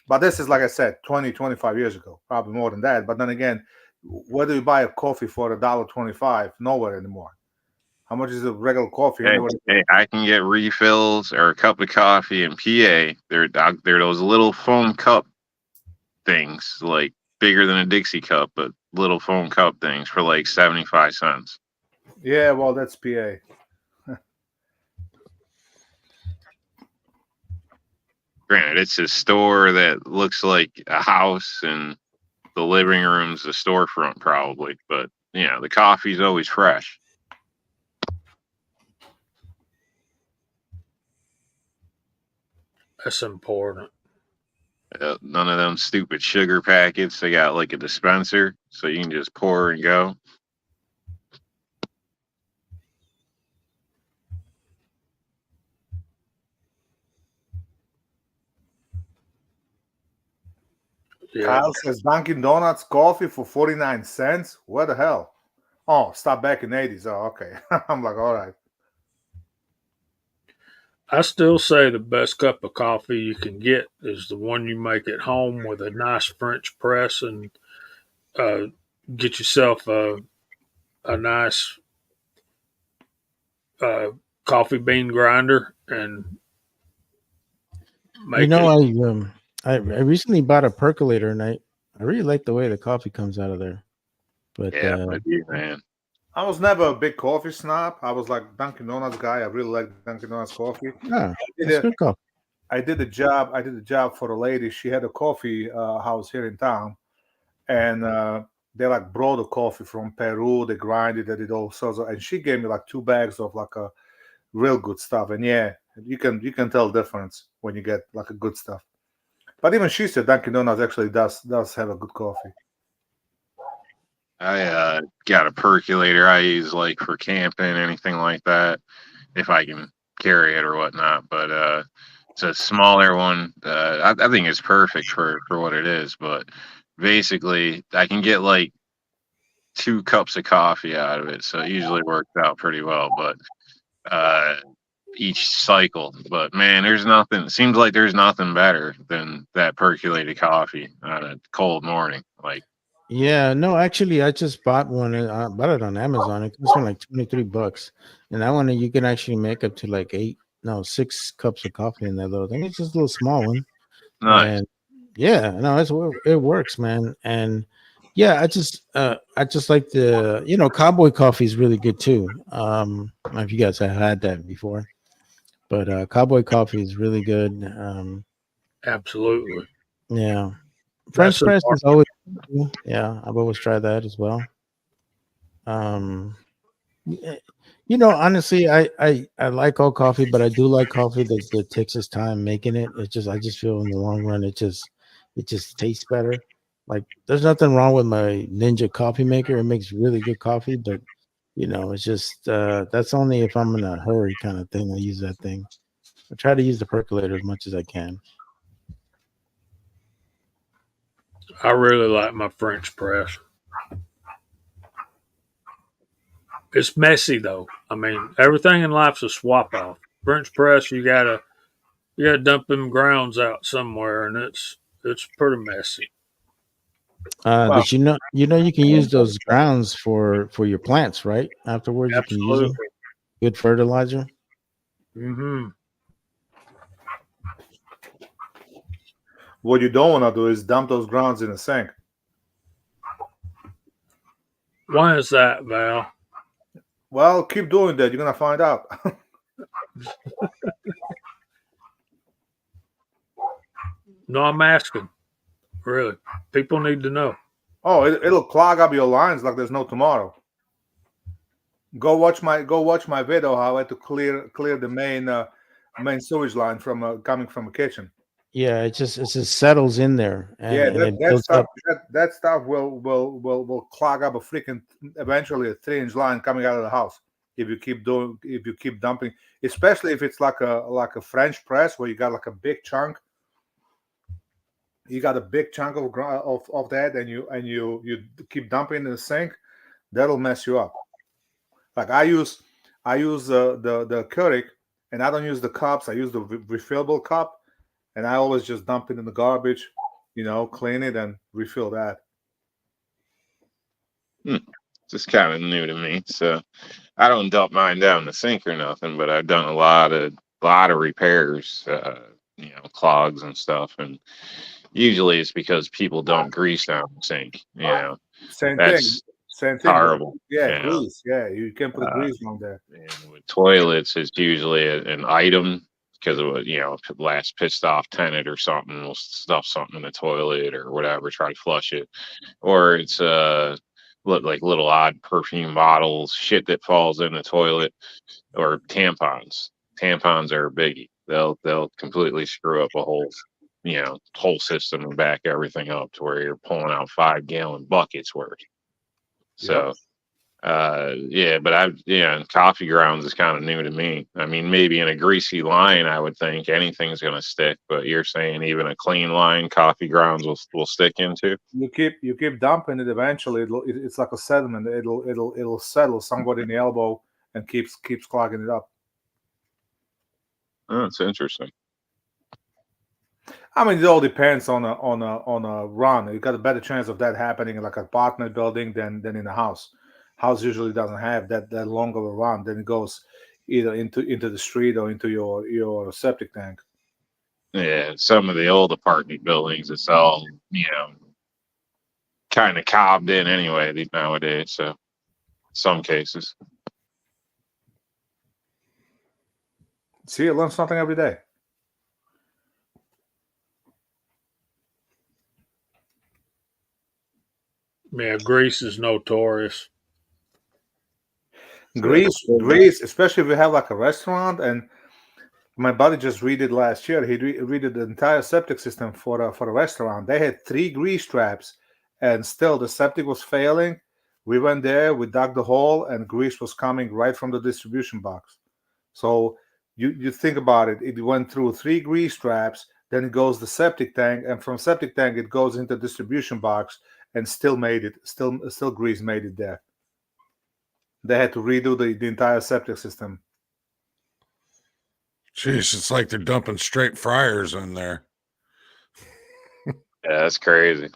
But this is, like I said, 25 years ago, probably more than that. But then again, where do you buy a coffee for $1.25? Nowhere anymore. How much is a regular coffee? Hey, I can get refills or a cup of coffee in PA. They're those little foam cup things, like bigger than a Dixie cup, but little foam cup things for like 75 cents. Yeah, well, that's PA. Granted, it's a store that looks like a house, and the living room's the storefront probably, but the coffee's always fresh. That's important. None of them stupid sugar packets. They got like a dispenser, so you can just pour and go. Yeah. Kyle says Dunkin' Donuts coffee for 49 cents. What the hell? Oh, stop back in the 80s. Oh, okay. I'm like, all right. I still say the best cup of coffee you can get is the one you make at home with a nice French press, and get yourself a nice coffee bean grinder and make it. I recently bought a percolator, and I really like the way the coffee comes out of there. But man. I was never a big coffee snob. I was like Dunkin' Donuts guy. I really like Dunkin' Donuts coffee. Yeah, it's good coffee. I did the job for a lady. She had a coffee house here in town, and they like brought the coffee from Peru. They grinded it, all sorts of, and she gave me like 2 bags of like a real good stuff. And yeah, you can tell the difference when you get like a good stuff. But even she said Dunkin' Donuts actually does have a good coffee. I got a percolator I use like for camping, anything like that, if I can carry it or whatnot. But it's a smaller one. I think it's perfect for what it is. But basically, I can get like 2 cups of coffee out of it, so it usually works out pretty well. But each cycle. But man, it seems like there's nothing better than that percolated coffee on a cold morning. Like Yeah, no, actually, I just bought one. I bought it on Amazon. It cost me like $23, and that one you can actually make up to like 6 cups of coffee in that little thing. It's just a little small one, Nice. and yeah, no, it works, man. And yeah, I just like cowboy coffee is really good too. I don't know if you guys have had that before, but cowboy coffee is really good. Absolutely. Yeah, That's French the press mark. is always yeah. I've always tried that as well. Um, eh, honestly, I like all coffee, but I do like coffee that takes its time making it. I just feel in the long run it just tastes better. Like there's nothing wrong with my Ninja coffee maker. It makes really good coffee, but it's just that's only if I'm in a hurry kind of thing. I use that thing. I try to use the percolator as much as I can. I really like my French press. It's messy though. I mean, everything in life's a swap off. French press, you gotta dump them grounds out somewhere, and it's pretty messy. Well, Did you can use those grounds for your plants, right? Afterwards, you can use them. Absolutely. Good fertilizer. Hmm. what you don't want to do is dump those grounds in the sink. Why is that, Val? Well, keep doing that. You're gonna find out. No, I'm asking. Really, people need to know. Oh, it'll clog up your lines like there's no tomorrow. Go watch my video how I had to clear the main sewage line from coming from a kitchen. Yeah, it just settles in there Yeah, and it that builds stuff up. that stuff will clog up a freaking eventually a 3-inch line coming out of the house if you keep dumping, especially if it's like a French press where you got like a big chunk. You got a big chunk of that, and you keep dumping in the sink. That'll mess you up. Like I use the Keurig, and I don't use the cups. I use the refillable cup, and I always just dump it in the garbage, clean it and refill that. Just kind of new to me. So I don't dump mine down the sink or nothing, but I've done a lot of repairs, clogs and stuff, and usually it's because people don't grease down the sink. Same thing. That's Same thing. horrible. Yeah, You know, grease. Yeah, you can put a uh, grease on there. and with toilets, it's usually an item because of if the last pissed off tenant or something will stuff something in the toilet or whatever, try to flush it, or it's look like little odd perfume bottles, shit that falls in the toilet, or tampons. Tampons are a biggie. They'll completely screw up a whole system and back everything up to where you're pulling out 5-gallon buckets worth. Yep. So yeah, but coffee grounds is kind of new to me. I mean, maybe in a greasy line, I would think anything's gonna stick, but you're saying even a clean line, coffee grounds will stick into? You keep dumping it. Eventually, it's like a sediment. It'll settle somewhat in the elbow and keeps clogging it up. Oh, it's interesting. I mean, it all depends on a run. You got a better chance of that happening in like an apartment building than in a house. House usually doesn't have that long of a run. Then it goes either into the street or into your septic tank. Yeah, some of the old apartment buildings, it's all kind of cobbed in anyway nowadays. So some cases. See, you learn something every day. Yeah, Greece is notorious. Greece, especially if you have like a restaurant. And my buddy just redid last year. He redid the entire septic system for a restaurant. They had 3 grease traps, and still the septic was failing. We went there, we dug the hole, and grease was coming right from the distribution box. So you think about it. It went through 3 grease traps, then it goes the septic tank, and from septic tank it goes into distribution box, and still made it. Still grease made it there. They had to redo the entire septic system. Jeez, it's like they're dumping straight fryers in there. Yeah, that's crazy.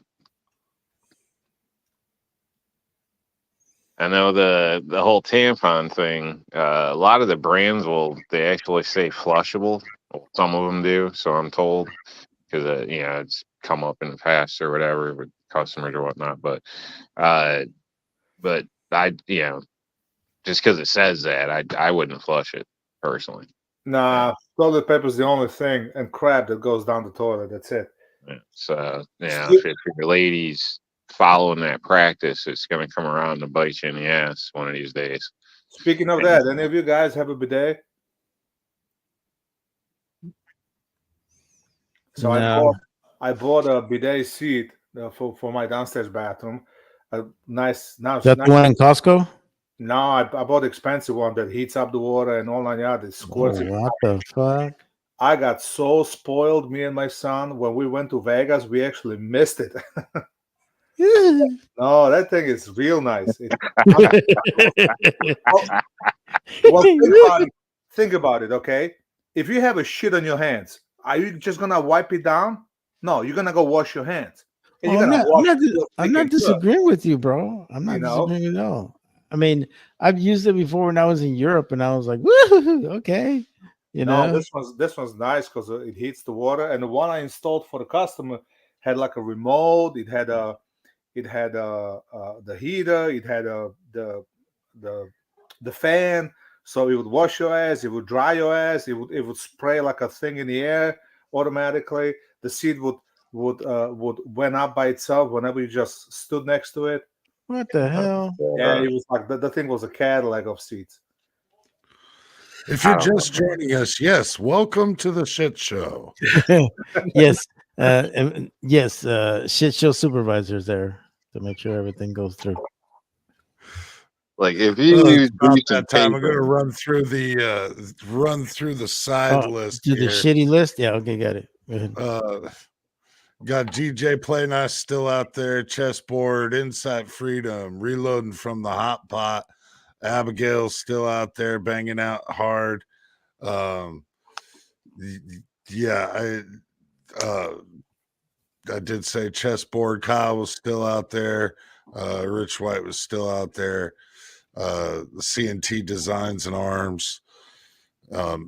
I know the whole tampon thing. A lot of the brands they actually say flushable. Well, some of them do, so I'm told, because it's come up in the past or whatever with customers or whatnot. Uh, but just because it says that, I wouldn't flush it personally. Nah, toilet paper is the only thing, and crap that goes down the toilet. That's it. So if your ladies following that practice, it's going to come around to bite you in the ass one of these days. Speaking of that, any of you guys have a bidet? So No. I bought a bidet seat for my downstairs bathroom. A nice now. Is that the one in Costco? No, I bought an expensive one that heats up the water and all nine yards. It squirts. What the fuck? I got so spoiled, me and my son, when we went to Vegas, we actually missed it. No, that thing is real nice. Well, think about it, okay? If you have a shit on your hands, are you just gonna wipe it down? No, you're gonna go wash your hands. And you're I'm not disagreeing with you, bro. I'm not disagreeing at all. I mean, I've used it before when I was in Europe, and I was like, "Woo, okay." This one's nice because it heats the water. And the one I installed for the customer had like a remote. It had the heater. It had the fan. So it would wash your ass. It would dry your ass. It would spray like a thing in the air automatically. The seat would went up by itself whenever you just stood next to it. What the hell? Yeah, it was like the thing was a Cadillac of seats. If you're just joining us, yes, welcome to the shit show. Yes, yes, shit show supervisors there to make sure everything goes through. Like if you use that time, I'm going to run through the side list. To the shitty list, yeah. Okay, got it. Go ahead. Got DJ Play Nice still out there, Chessboard, Insight Freedom, Reloading from the Hot Pot. Abigail's still out there banging out hard. I did say Chessboard. Kyle was still out there. Rich White was still out there. The CNT Designs and Arms,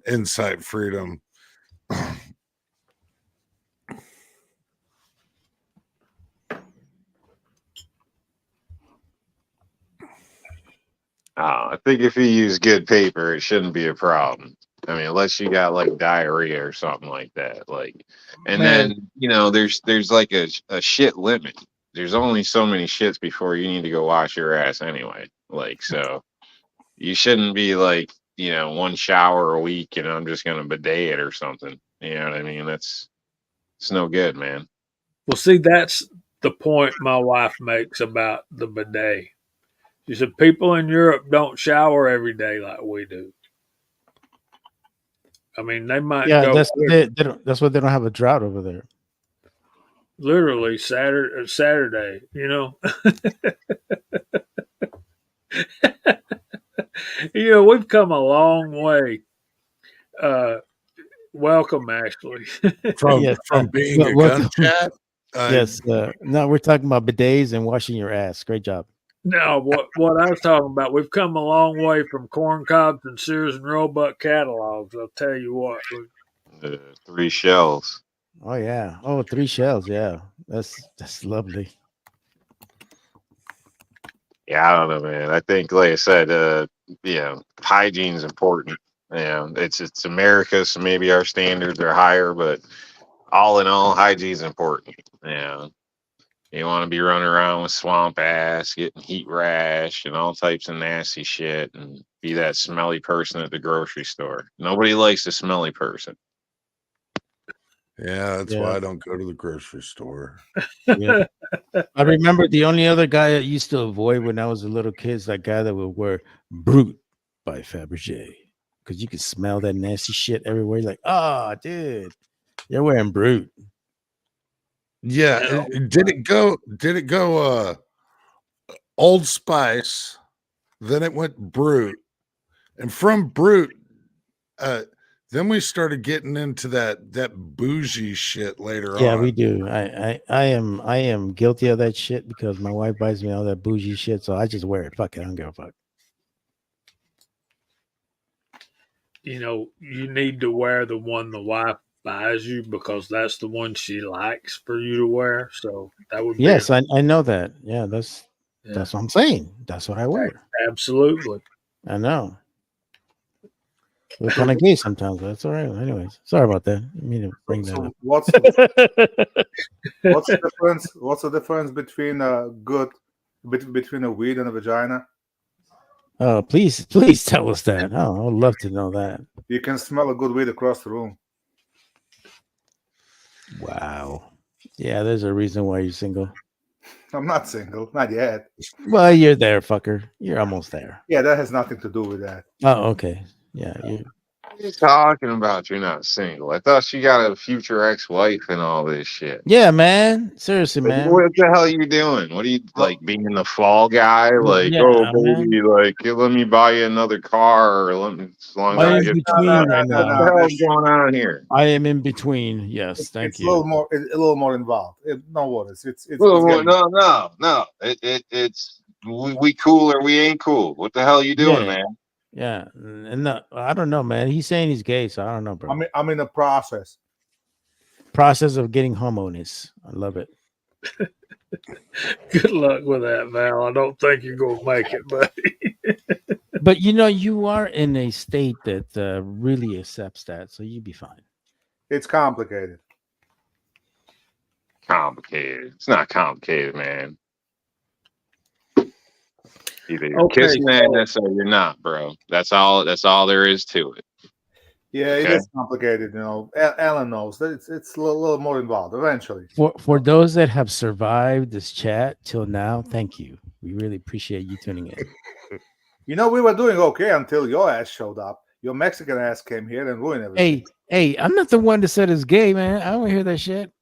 Insight Freedom. I think if you use good paper, it shouldn't be a problem. I mean, unless you got like diarrhea or something like that. Like, and then there's like a shit limit. There's only so many shits before you need to go wash your ass anyway. Like, so you shouldn't be like, one shower a week and I'm just gonna bidet it or something. You know what I mean? It's no good, man. Well, see, that's the point my wife makes about the bidet. She said people in Europe don't shower every day like we do. I mean, they might go. That's why they don't have a drought over there. Literally Saturday, we've come a long way. Welcome, Ashley. from being a gun chat. Yes. No, we're talking about bidets and washing your ass. Great job. No, what I was talking about, we've come a long way from corn cobs and Sears and Roebuck catalogs. I'll tell you what. 3 shells. Oh yeah. Oh, 3 shells. Yeah, that's lovely. Yeah, I don't know, man. I think, like I said, hygiene is important. It's America, so maybe our standards are higher, but all in all, hygiene is important. Yeah. You want to be running around with swamp ass, getting heat rash and all types of nasty shit, and be that smelly person at the grocery store. Nobody likes a smelly person. Yeah, that's why I don't go to the grocery store. Yeah. I remember the only other guy I used to avoid when I was a little kid is that guy that would wear Brute by Fabergé, because you could smell that nasty shit everywhere. You're like, dude, you're wearing Brute. Yeah, did it go Old Spice, then it went Brute, and from Brute Then we started getting into that bougie shit later Yeah, on. we do. I am guilty of that shit because my wife buys me all that bougie shit, so I just wear it. Fuck it, I don't give a fuck. You need to wear the one the wife buys you because that's the one she likes for you to wear. So that would be Yes, I know that. Yeah, yeah, that's what I'm saying. That's what I wear. absolutely. I know. We're kind of gay sometimes, but that's all right. Anyways, sorry about that. I didn't mean to bring that So up. what's the difference? What's the difference between between a weed and a vagina? Oh, please tell us that. Oh, I would love to know that. You can smell a good weed across the room. Wow. Yeah, there's a reason why you're single. I'm not single, not yet. Well, you're there, fucker. You're almost there. Yeah, that has nothing to do with that. Oh, okay. Yeah, you. What are you talking about? You're not single. I thought she got a future ex-wife and all this shit. Yeah, man. Seriously, Like, man. what the hell are you doing? What are you like being the fall guy? Like, oh Yeah, man. baby, like let me buy you another car, or let me as long as I I am get between right what now. the hell's going on here? I am in between. Yes, thank It's a you. little more involved. No worries. It's Well, getting, no. It's we cool or we ain't cool. What the hell you doing, Yeah. man? Yeah, and no, I don't know, man. He's saying he's gay, so I don't know, bro. I'm in the process. Process of getting homoness. I love it. Good luck with that, Val. I don't think you're going to make it, buddy. But you are in a state that really accepts that, so you'd be fine. It's complicated. Complicated. It's not complicated, man. Either you're Okay, kissing ass or you're not, bro. That's all there is to it. Yeah, it Okay. is complicated. Alan knows that it's a little more involved. Eventually, For those that have survived this chat till now, thank you. We really appreciate you tuning in. we were doing okay until your ass showed up. Your Mexican ass came here and ruined everything. Hey, I'm not the one that said it's gay, man. I don't hear that shit.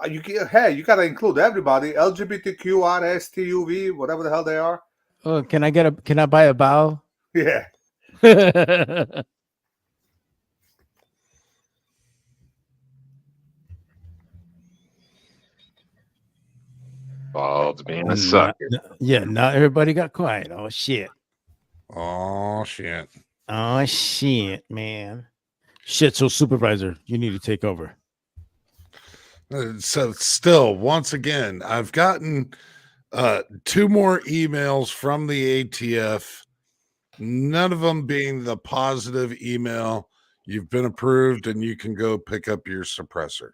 You gotta include everybody. LGBTQ, RSTUV, whatever the hell they are. Oh, can I buy a bow? Yeah. Bald's being a Not, sucker. yeah, not everybody got quiet. Oh shit. Oh shit. Oh shit, man. Shit, so supervisor, you need to take over. So still, once again, I've gotten 2 more emails from the ATF, none of them being the positive email. You've been approved and you can go pick up your suppressor.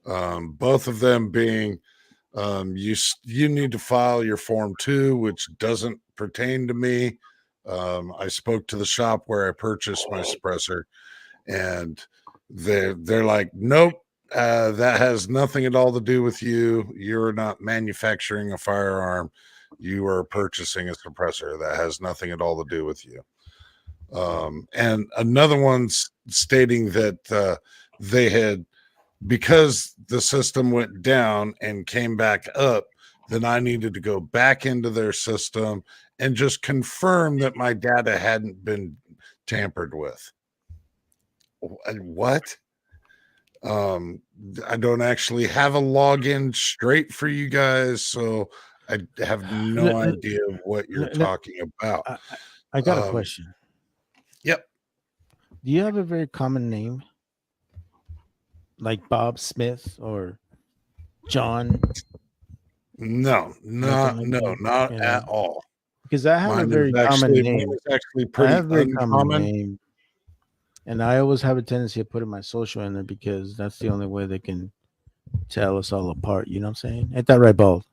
Both of them being you need to file your Form 2, which doesn't pertain to me. I spoke to the shop where I purchased my suppressor, and they're like, nope, that has nothing at all to do with you. You're not manufacturing a firearm. You are purchasing a suppressor. That has nothing at all to do with you. And another one's stating that they had, because the system went down and came back up, then I needed to go back into their system and just confirm that my data hadn't been tampered with. What? I don't actually have a login straight for you guys, so I have no idea what you're talking about. I got a question. Yep. Do you have a very common name? Like Bob Smith or John? No, not at all. Because I have a very common name. It's actually pretty uncommon. Name, and I always have a tendency of putting my social in there because that's the only way they can tell us all apart. You know what I'm saying? Ain't that right, Bald?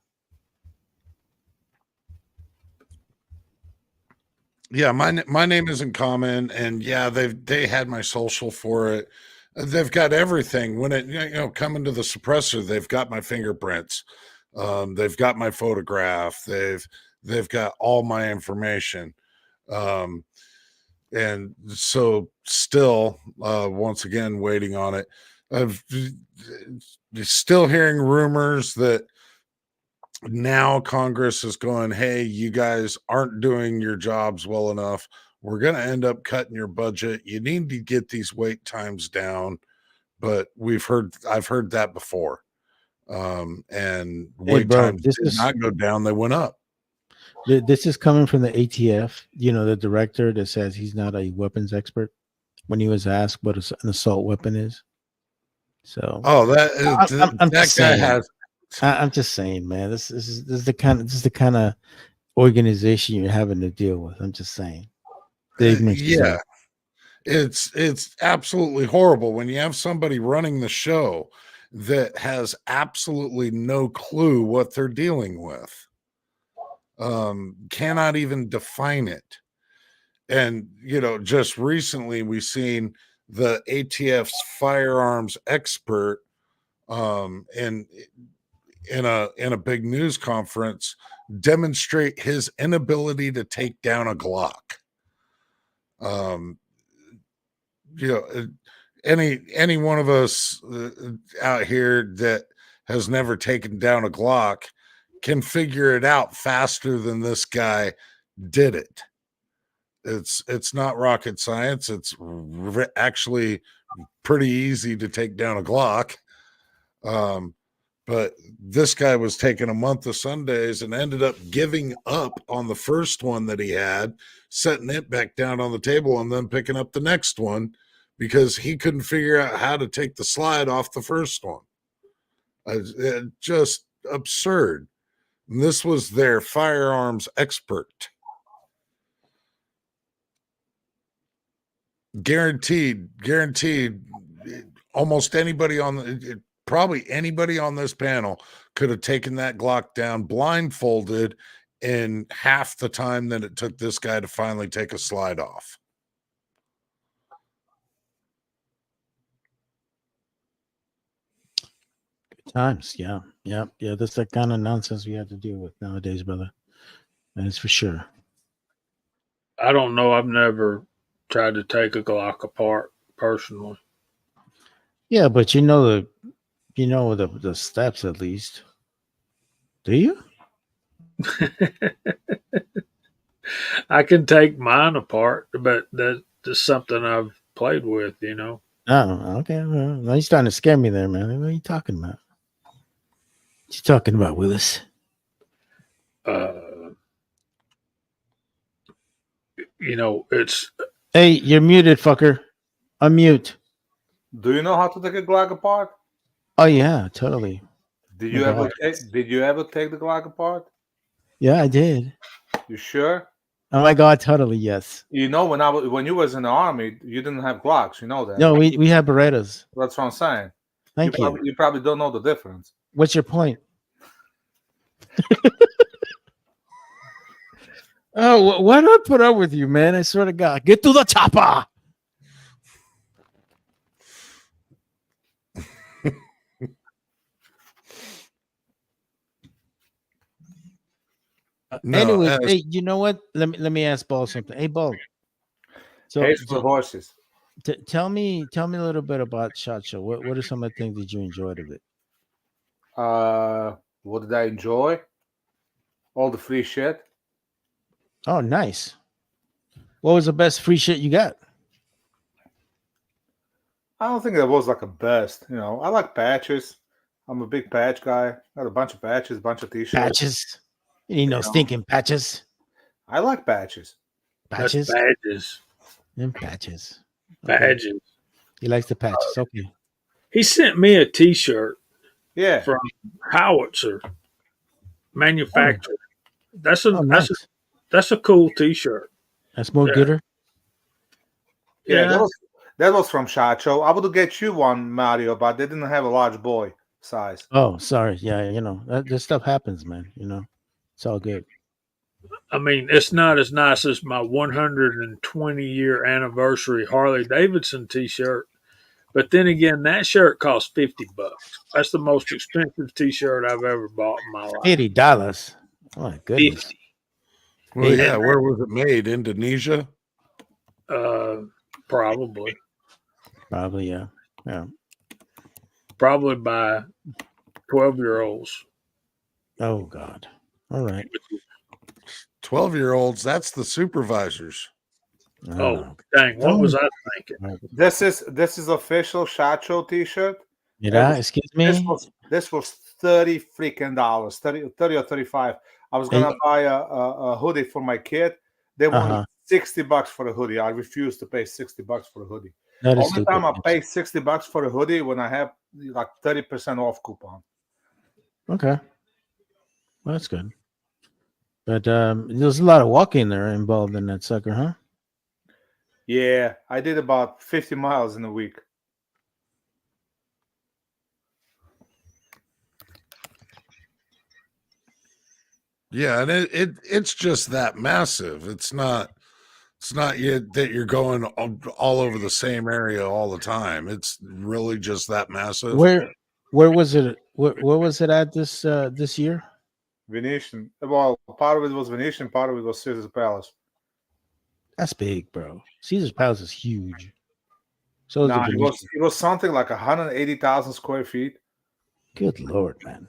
Yeah, my name isn't common, and yeah, they had my social for it. They've got everything. When it coming to the suppressor, they've got my fingerprints. They've got my photograph. They've got all my information. And so still, once again, waiting on it. I've still hearing rumors that now Congress is going, hey, you guys aren't doing your jobs well enough. we're going to end up cutting your budget. You need to get these wait times down. But I've heard that before. And wait bro, times did not go down, they went up. This is coming from the ATF, the director that says he's not a weapons expert when he was asked what an assault weapon is. So, I'm that guy saying. has. I'm just saying, man. This is the kind of organization you're having to deal with. I'm just saying. Yeah, it's absolutely horrible when you have somebody running the show that has absolutely no clue what they're dealing with. Cannot even define it. And just recently we seen the ATF's firearms expert in a big news conference demonstrate his inability to take down a Glock. Any one of us out here that has never taken down a Glock can figure it out faster than this guy did it. It's not rocket science. It's actually pretty easy to take down a Glock. But this guy was taking a month of Sundays and ended up giving up on the first one that he had, setting it back down on the table, and then picking up the next one because he couldn't figure out how to take the slide off the first one. Just absurd. And this was their firearms expert. Guaranteed, almost anybody probably anybody on this panel could have taken that Glock down blindfolded in half the time that it took this guy to finally take a slide off. Good times. Yeah. That's the kind of nonsense we have to deal with nowadays, brother. That is for sure. I don't know. I've never tried to take a Glock apart personally. Yeah, but the steps at least. Do you? I can take mine apart, but that's just something I've played with, Oh, okay. Well, now you're starting to scare me there, man. What are you talking about? What you talking about, Willis? It's. Hey, you're muted, fucker. Unmute. Do you know how to take a Glock apart? Oh yeah, totally. Did you ever take the Glock apart? Yeah, I did. You sure? Oh my god, totally yes. When you was in the army, you didn't have Glocks. You know that. No, we have Berettas. That's what I'm saying. Thank you. You probably don't know the difference. What's your point? Oh, why do I put up with you, man? I swear to God. Get to the chopper. Anyway, hey, you know what? Let me ask Ball something. Hey, Ball. So Hates for horses. Tell me a little bit about SHOT Show. What are some of the things that you enjoyed of it? What did I enjoy? All the free shit. Oh, nice. What was the best free shit you got? I don't think that was like a best. I like patches. I'm a big patch guy. Got a bunch of patches, bunch of t-shirts. Patches. You need no stinking patches. I like patches. Patches? That's badges. And patches. Okay. Badges. He likes the patches. Okay. He sent me a t-shirt. Yeah. From Howitzer manufacturer. Nice. That's a cool t-shirt. That's more gooder. Yeah. That was from SHOT Show. I would get you one, Mario, but they didn't have a large boy size. Oh, sorry. Yeah, this stuff happens, man. It's all good. I mean, it's not as nice as my 120-year anniversary Harley Davidson t-shirt. But then again, that shirt costs $50. That's the most expensive t-shirt I've ever bought in my life. $80. Oh my goodness. 50. Well, yeah, where was it made? Indonesia? Probably. Probably, yeah. Yeah. Probably by 12-year-olds. Oh God. All right. 12-year-olds, that's the supervisors. I don't Oh, know. dang. What was I thinking? This is official Shot Show T-shirt. Mira, excuse me. This was $30 freaking dollars, 30 or 35. I was gonna Hey, buy a hoodie for my kid. They wanted uh-huh. $60 for a hoodie. I refused to pay $60 for a hoodie. That is Only stupid. time I pay $60 for a hoodie when I have like 30% off coupon. Okay. Well, that's good. But there's a lot of walking there involved in that sucker, huh? Yeah, I did about 50 miles in a week. Yeah, and it's just that massive. It's not yet that you're going all over the same area all the time. It's really just that massive. Where was it? Where was it at this year? Venetian. Well, part of it was Venetian, part of it was Caesar's Palace. That's big, bro. Caesar's Palace is huge. So is the Nah, Venetian. it was something like 180,000 square feet. Good Lord, man.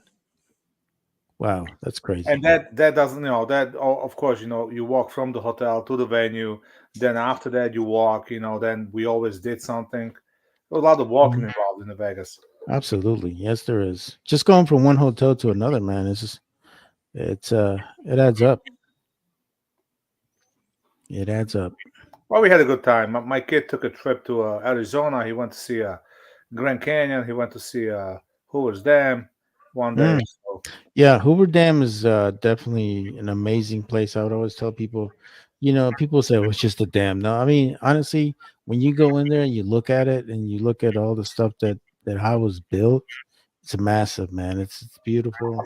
Wow, that's crazy. And that doesn't, of course, you walk from the hotel to the venue. Then after that, you walk, then we always did something. There was a lot of walking involved in the Vegas. Absolutely. Yes, there is. Just going from one hotel to another, man, it adds up. It adds up. Well, we had a good time. My kid took a trip to Arizona. He went to see Grand Canyon. He went to see Hoover's Dam one day. So, Yeah, Hoover Dam is definitely an amazing place. I would always tell people, people say, "Oh, it's just a dam." No, I mean, honestly, when you go in there and you look at it and you look at all the stuff that how it was built, it's massive, man. It's beautiful.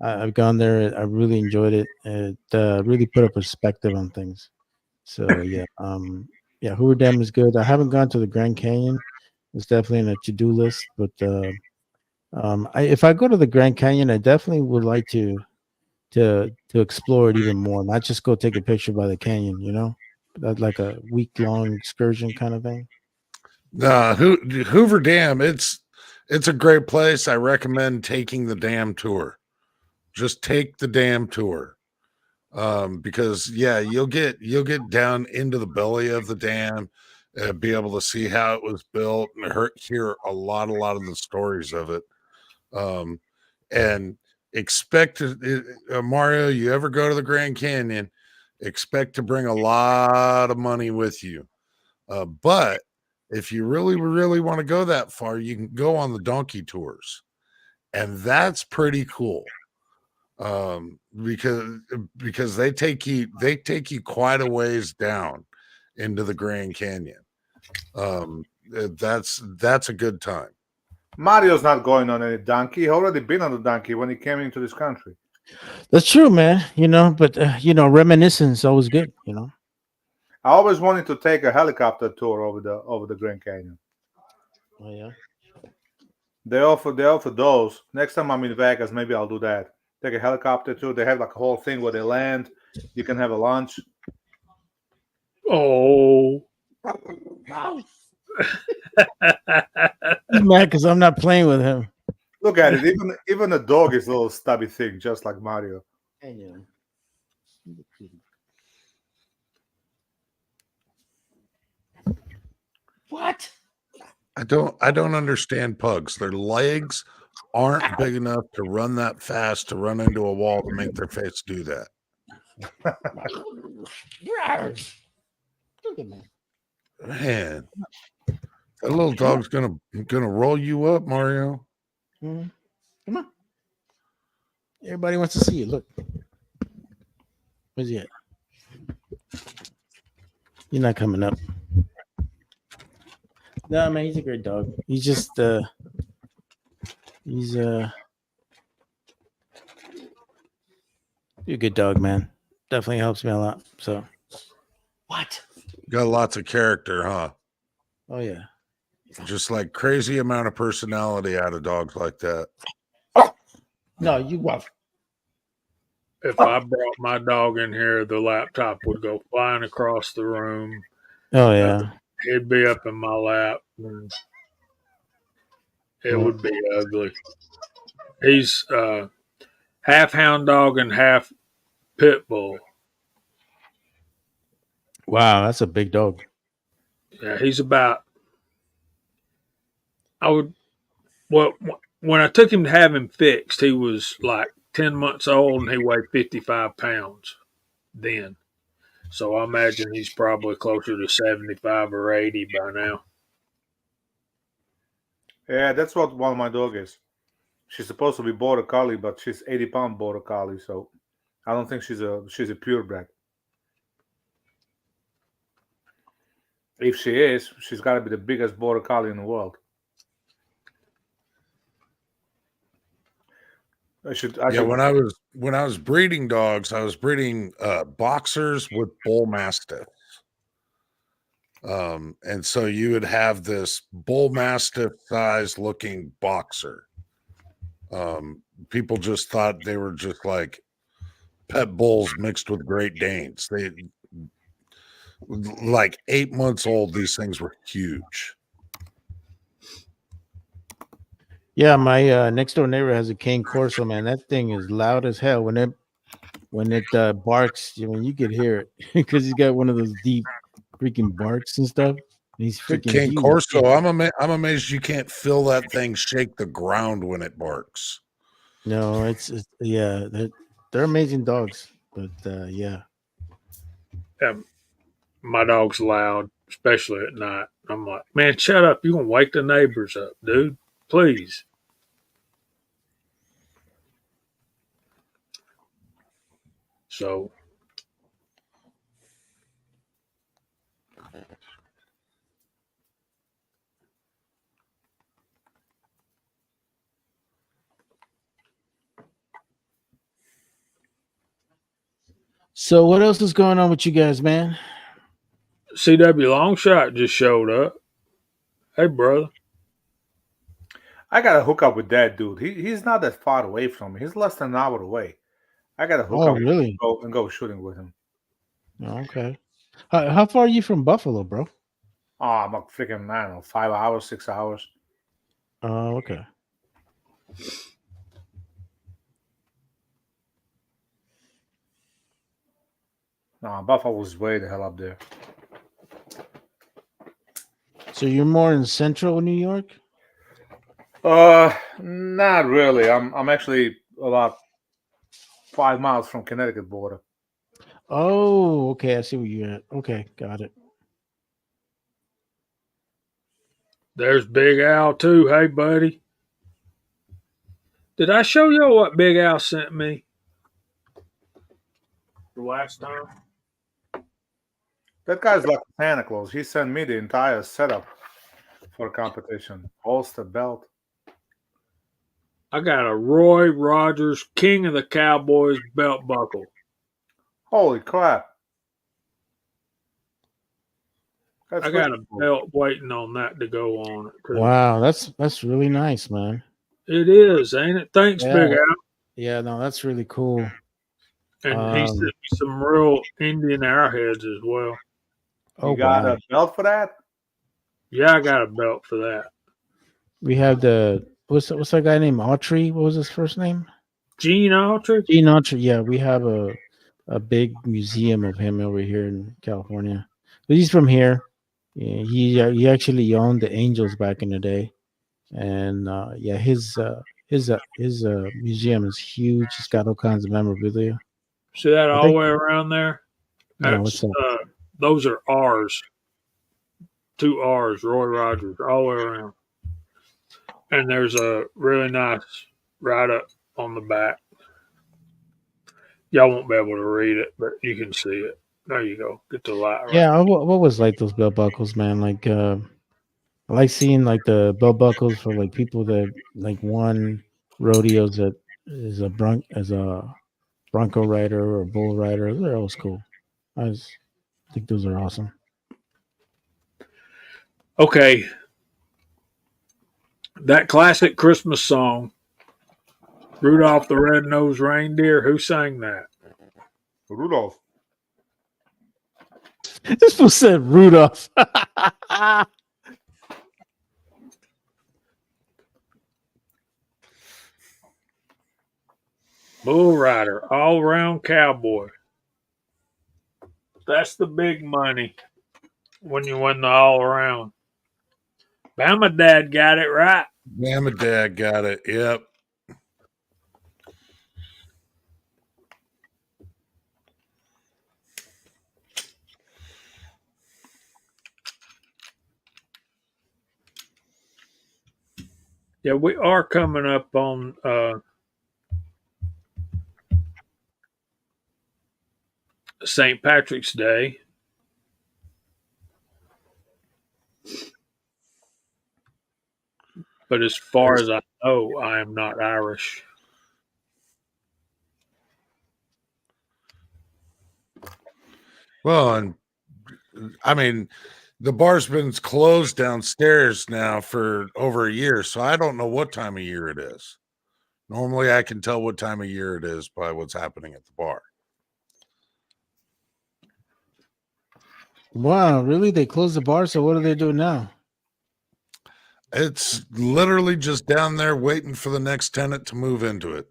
I've gone there. I really enjoyed it. It really put a perspective on things. So yeah, Hoover Dam is good. I haven't gone to the Grand Canyon. It's definitely on a to-do list, but if I go to the Grand Canyon, I definitely would like to explore it even more, not just go take a picture by the canyon. That's like a week-long excursion kind of thing. Hoover Dam, it's a great place. I recommend taking the dam tour. Just take the dam tour. Because you'll get down into the belly of the dam, be able to see how it was built and hear a lot of the stories of it. And expect Mario, you ever go to the Grand Canyon, expect to bring a lot of money with you. But if you really, really want to go that far, you can go on the donkey tours, and that's pretty cool. Because they take you quite a ways down into the Grand Canyon. That's a good time. Mario's not going on any donkey. He already been on the donkey when he came into this country. That's true, man. But reminiscence is always good. I always wanted to take a helicopter tour over the Grand Canyon. Oh yeah. They offer those. Next time I'm in Vegas, maybe I'll do that. Take a helicopter tour. They have like a whole thing where they land. You can have a lunch. Oh. He's mad because I'm not playing with him. Look at it. Even the dog is a little stubby thing, just like Mario. What? I don't understand pugs. Their legs aren't big enough to run that fast, to run into a wall to make their face do that. Man, that little dog's gonna roll you up, Mario. Mm-hmm. Come on. Everybody wants to see you. Look. Where's he at? You're not coming up. No, man, he's a great dog. He's just he's a good dog, man. Definitely helps me a lot. So what? Got lots of character, huh? Oh yeah. Just like crazy amount of personality out of dogs like that. No, you what? If I brought my dog in here, the laptop would go flying across the room. Oh yeah. He'd be up in my lap. And it would be ugly. He's half hound dog and half pit bull. Wow, that's a big dog. Yeah, he's about. I would. Well, when I took him to have him fixed, he was like 10 months old and he weighed 55 pounds then. So I imagine he's probably closer to 75 or 80 by now. Yeah, that's what one of my dog is. She's supposed to be border collie, but she's 80-pound border collie, so I don't think she's a purebred. If she is, she's got to be the biggest border collie in the world. I should. Yeah, when I was breeding dogs, I was breeding boxers with bull mastiff. And so you would have this bull mastiff size looking boxer. People just thought they were just like pet bulls mixed with Great Danes. They like 8 months old. These things were huge. Yeah, my next door neighbor has a cane corso, man. That thing is loud as hell when it barks. I mean, you could hear it because he's got one of those deep freaking barks and stuff. And he's The freaking Cane huge. Corso, I'm amazed you can't feel that thing shake the ground when it barks. No, it's yeah, they're amazing dogs, but yeah. My dog's loud, especially at night. I'm like, man, shut up. You're going to wake the neighbors up, dude. Please. So, So what else is going on with you guys, man? CW Longshot just showed up. Hey, brother. I gotta hook up with that dude. He's not that far away from me. He's less than an hour away. I gotta hook Oh, up really? and go shooting with him. Oh, okay. How far are you from Buffalo, bro? Oh, I'm like freaking, I don't know, 5 hours, 6 hours. Oh, okay. No, Buffalo was way the hell up there. So you're more in central New York? Not really. I'm actually about 5 miles from Connecticut border. Oh, okay. I see where you're at. Okay, got it. There's Big Al, too. Hey, buddy. Did I show you what Big Al sent me the last time? That guy's like Santa Claus. He sent me the entire setup for competition. Holster, belt. I got a Roy Rogers King of the Cowboys belt buckle. Holy crap. That's I got really a cool. belt waiting on that to go on it. Too. Wow, that's really nice, man. It is, ain't it? Thanks, Yeah. Big Al. Yeah, no, that's really cool. And he sent me some real Indian arrowheads as well. You got a belt for that? Yeah, I got a belt for that. We have what's that guy named Autry? What was his first name? Gene Autry? Gene Autry. Yeah, we have a big museum of him over here in California. But he's from here. Yeah, he actually owned the Angels back in the day, and yeah, his museum is huge. It's got all kinds of memorabilia. See that all the way around there? Yeah, what's that? Those are R's. 2 R's, Roy Rogers, all the way around. And there's a really nice write up on the back. Y'all won't be able to read it, but you can see it. There you go. Get the light right. Yeah, what was like those belt buckles, man? Like I like seeing like the belt buckles for like people that like won rodeos that is a bronco rider or a bull rider. They're always cool. I think those are awesome. Okay. That classic Christmas song, Rudolph the Red-Nosed Reindeer, who sang that? Rudolph. This was said Rudolph. Bull rider, all around cowboy. That's the big money when you win the all around. Bama Dad got it right. Mama Dad got it. Yep. Yeah, we are coming up on St. Patrick's Day. But as far as I know, I am not Irish. Well, and I mean, the bar's been closed downstairs now for over a year, so I don't know what time of year it is. Normally, I can tell what time of year it is by what's happening at the bar. Wow, really? They closed the bar, so what do they do now? It's literally just down there waiting for the next tenant to move into it.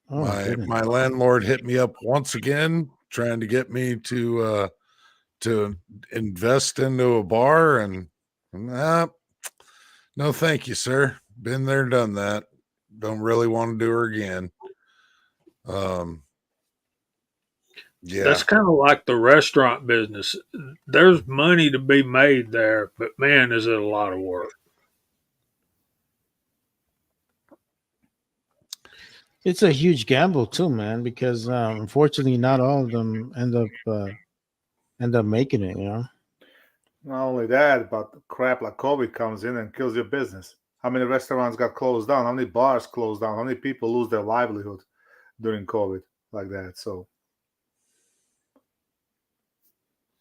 Oh, goodness. My landlord hit me up once again, trying to get me to invest into a bar, and no, thank you, sir. Been there, done that. Don't really want to do her again. Yeah, That's kind of like the restaurant business. There's money to be made there, but man, is it a lot of work. It's a huge gamble too, man, because unfortunately not all of them end up making it, you know. Not only that, but crap like COVID comes in and kills your business. How many restaurants got closed down? How many bars closed down? How many people lose their livelihood during COVID like that? So,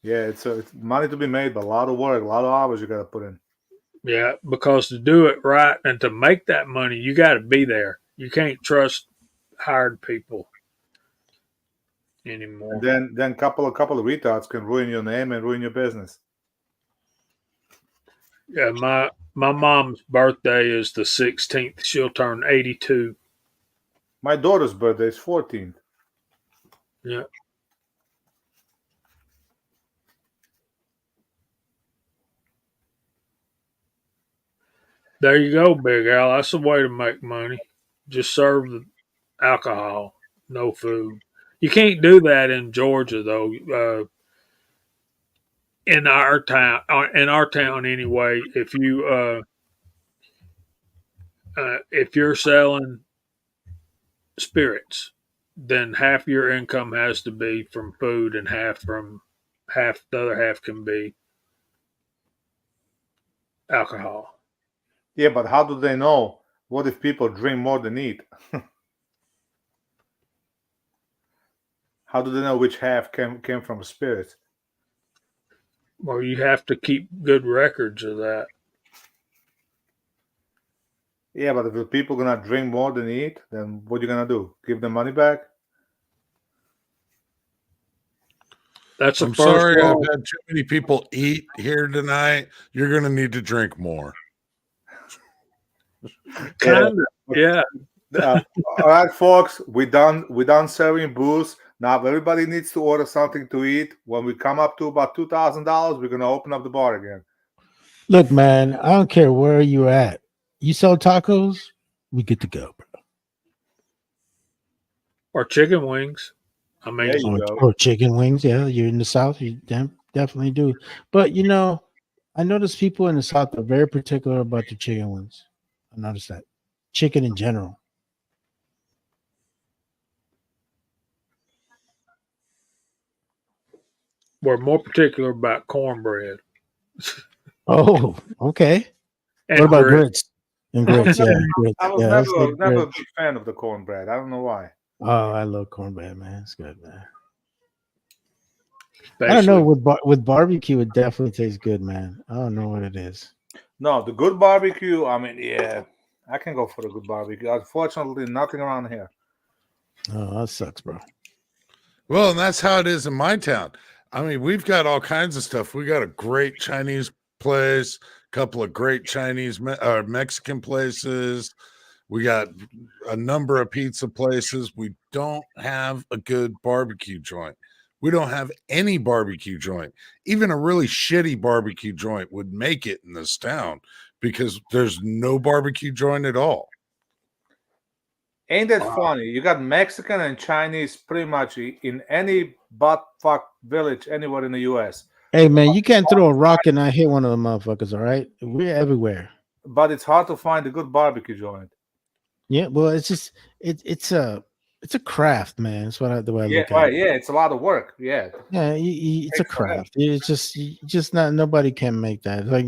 yeah, it's money to be made, but a lot of work, a lot of hours you got to put in. Yeah, because to do it right and to make that money, you got to be there. You can't trust hired people anymore. And then couple of retards can ruin your name and ruin your business. Yeah, my mom's birthday is the 16th. She'll turn 82. My daughter's birthday is 14th. Yeah. There you go, Big Al. That's the way to make money. Just serve the alcohol, no food. You can't do that in Georgia, though. In our town anyway, if you're selling spirits, then half your income has to be from food, and half the other half can be alcohol. Yeah, but how do they know? What if people drink more than eat? How do they know which half came from spirits? Well, you have to keep good records of that. Yeah, but if the people gonna drink more than eat, then what you gonna do? Give them money back? That's the I'm first sorry I've law. had too many people eat here tonight. You're going to need to drink more. Kind of, yeah. All right, folks, we done serving booze. Now everybody needs to order something to eat. When we come up to about $2,000, we're gonna open up the bar again. Look, man, I don't care where you're at. You sell tacos, we good to go, bro. Or chicken wings. I mean, There you go. Or chicken wings. Yeah, you're in the South, you definitely do. But you know, I notice people in the South are very particular about their chicken wings. I noticed that. Chicken in general. we're more particular about cornbread Oh, okay. and What about grits. grits? And grits, yeah. Grits. I was Yeah, let's get never a grits. big fan of the cornbread. I don't know why. Oh, I love cornbread, man. It's good, man. I don't Basically, know. With barbecue, it definitely tastes good, man. I don't know what it is. No, the good barbecue. I mean, yeah, I can go for the good barbecue. Unfortunately, nothing around here. Oh, that sucks, bro. Well, and that's how it is in my town. I mean, we've got all kinds of stuff. We got a great Chinese place, a couple of great Mexican places. We got a number of pizza places. We don't have a good barbecue joint. We don't have any barbecue joint. Even a really shitty barbecue joint would make it in this town because there's no barbecue joint at all. Ain't that funny? You got Mexican and Chinese pretty much in any butt fuck village anywhere in the U.S. Hey man, you can't throw a rock and not hit one of them motherfuckers. All right, we're everywhere. But it's hard to find a good barbecue joint. Yeah, well, it's just it's a craft, man. That's the way I Yeah, look at right. it. Yeah, it's a lot of work. Yeah. Yeah, it's a Takes forever. craft. It's just not nobody can make that. Like,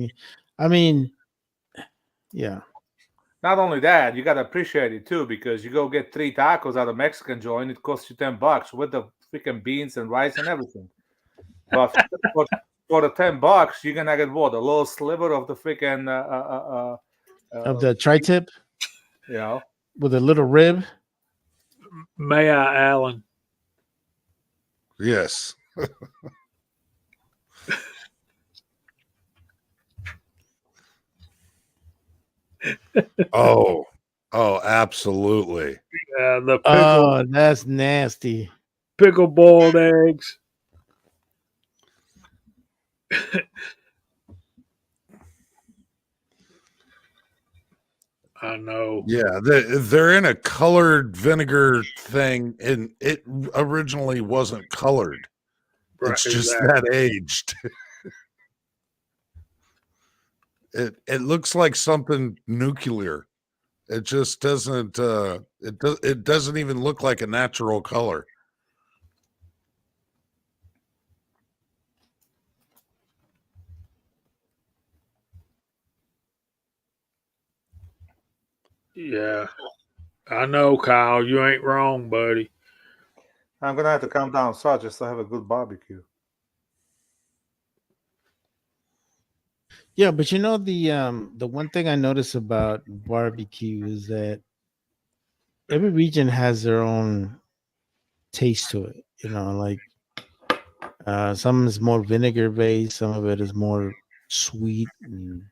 I mean, yeah. Not only that, you gotta appreciate it too, because you go get 3 tacos at a Mexican joint, it costs you $10 with the freaking beans and rice and everything. But for the $10, you're gonna get what? A little sliver of the freaking Of the tri-tip you know. with a little rib. May I, Allen? Yes. Oh, absolutely. The Oh, that's nasty. pickle boiled eggs. I know. Yeah, they're in a colored vinegar thing, and it originally wasn't colored. Right, It's just exactly. that aged. It looks like something nuclear. It just doesn't. It doesn't even look like a natural color. Yeah. I know, Kyle. You ain't wrong, buddy. I'm gonna have to come down south just to have a good barbecue. Yeah, but you know the one thing I notice about barbecue is that every region has their own taste to it. You know, like some is more vinegar based, some of it is more sweet, and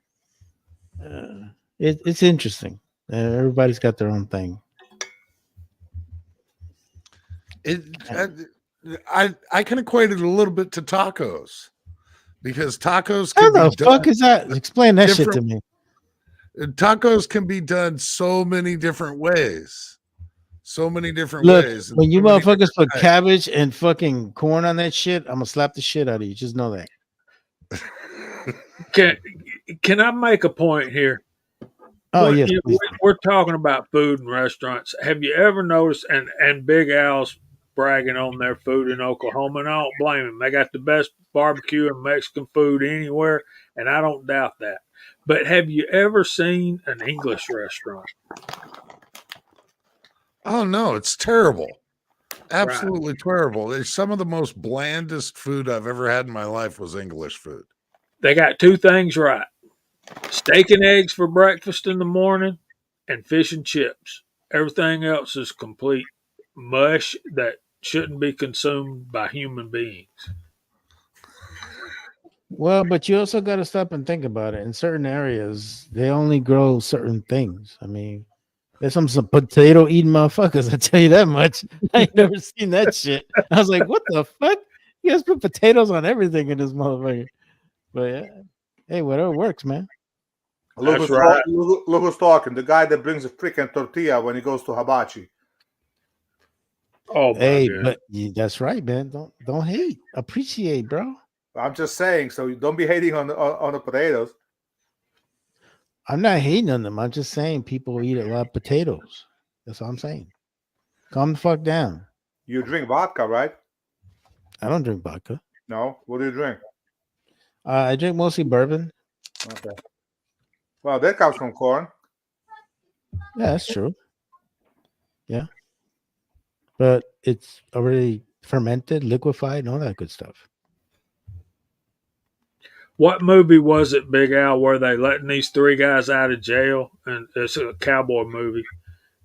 it's interesting. Everybody's got their own thing. I can equate it a little bit to tacos because tacos How can be the fuck done. is that? Explain that shit to different- me. Tacos can be done so many different ways. So many different Look, ways. and when you so many motherfuckers different put types. cabbage and fucking corn on that shit, I'm gonna slap the shit out of you. Just know that. Can I make a point here? Oh When, yes, you know, please. we're talking about food and restaurants. Have you ever noticed? And Big Al's bragging on their food in Oklahoma, and I don't blame him. They got the best barbecue and Mexican food anywhere, and I don't doubt that. But have you ever seen an English restaurant? Oh no, it's terrible. Right. Absolutely terrible. It's some of the most blandest food I've ever had in my life was English food. They got 2 things right: steak and eggs for breakfast in the morning, and fish and chips. Everything else is complete mush that shouldn't be consumed by human beings. Well, but you also got to stop and think about it. In certain areas, they only grow certain things. I mean, there's some potato eating motherfuckers. I tell you that much. I ain't never seen that shit. I was like, what the fuck? You guys put potatoes on everything in this motherfucker. But yeah, hey, whatever works, man. Look That's who's, right. look who's talking. The guy that brings a freaking tortilla when he goes to hibachi. Oh my Hey, god! but that's right, man. Don't hate. Appreciate, bro. I'm just saying, so you don't be hating on the potatoes. I'm not hating on them. I'm just saying people eat a lot of potatoes. That's all I'm saying. Calm the fuck down. You drink vodka, right? I don't drink vodka. No. What do you drink? I drink mostly bourbon. Okay. Well, that comes from corn. Yeah, that's true. Yeah. But it's already fermented, liquefied, and all that good stuff. What movie was it, Big Al, where they letting these 3 guys out of jail? And it's a cowboy movie.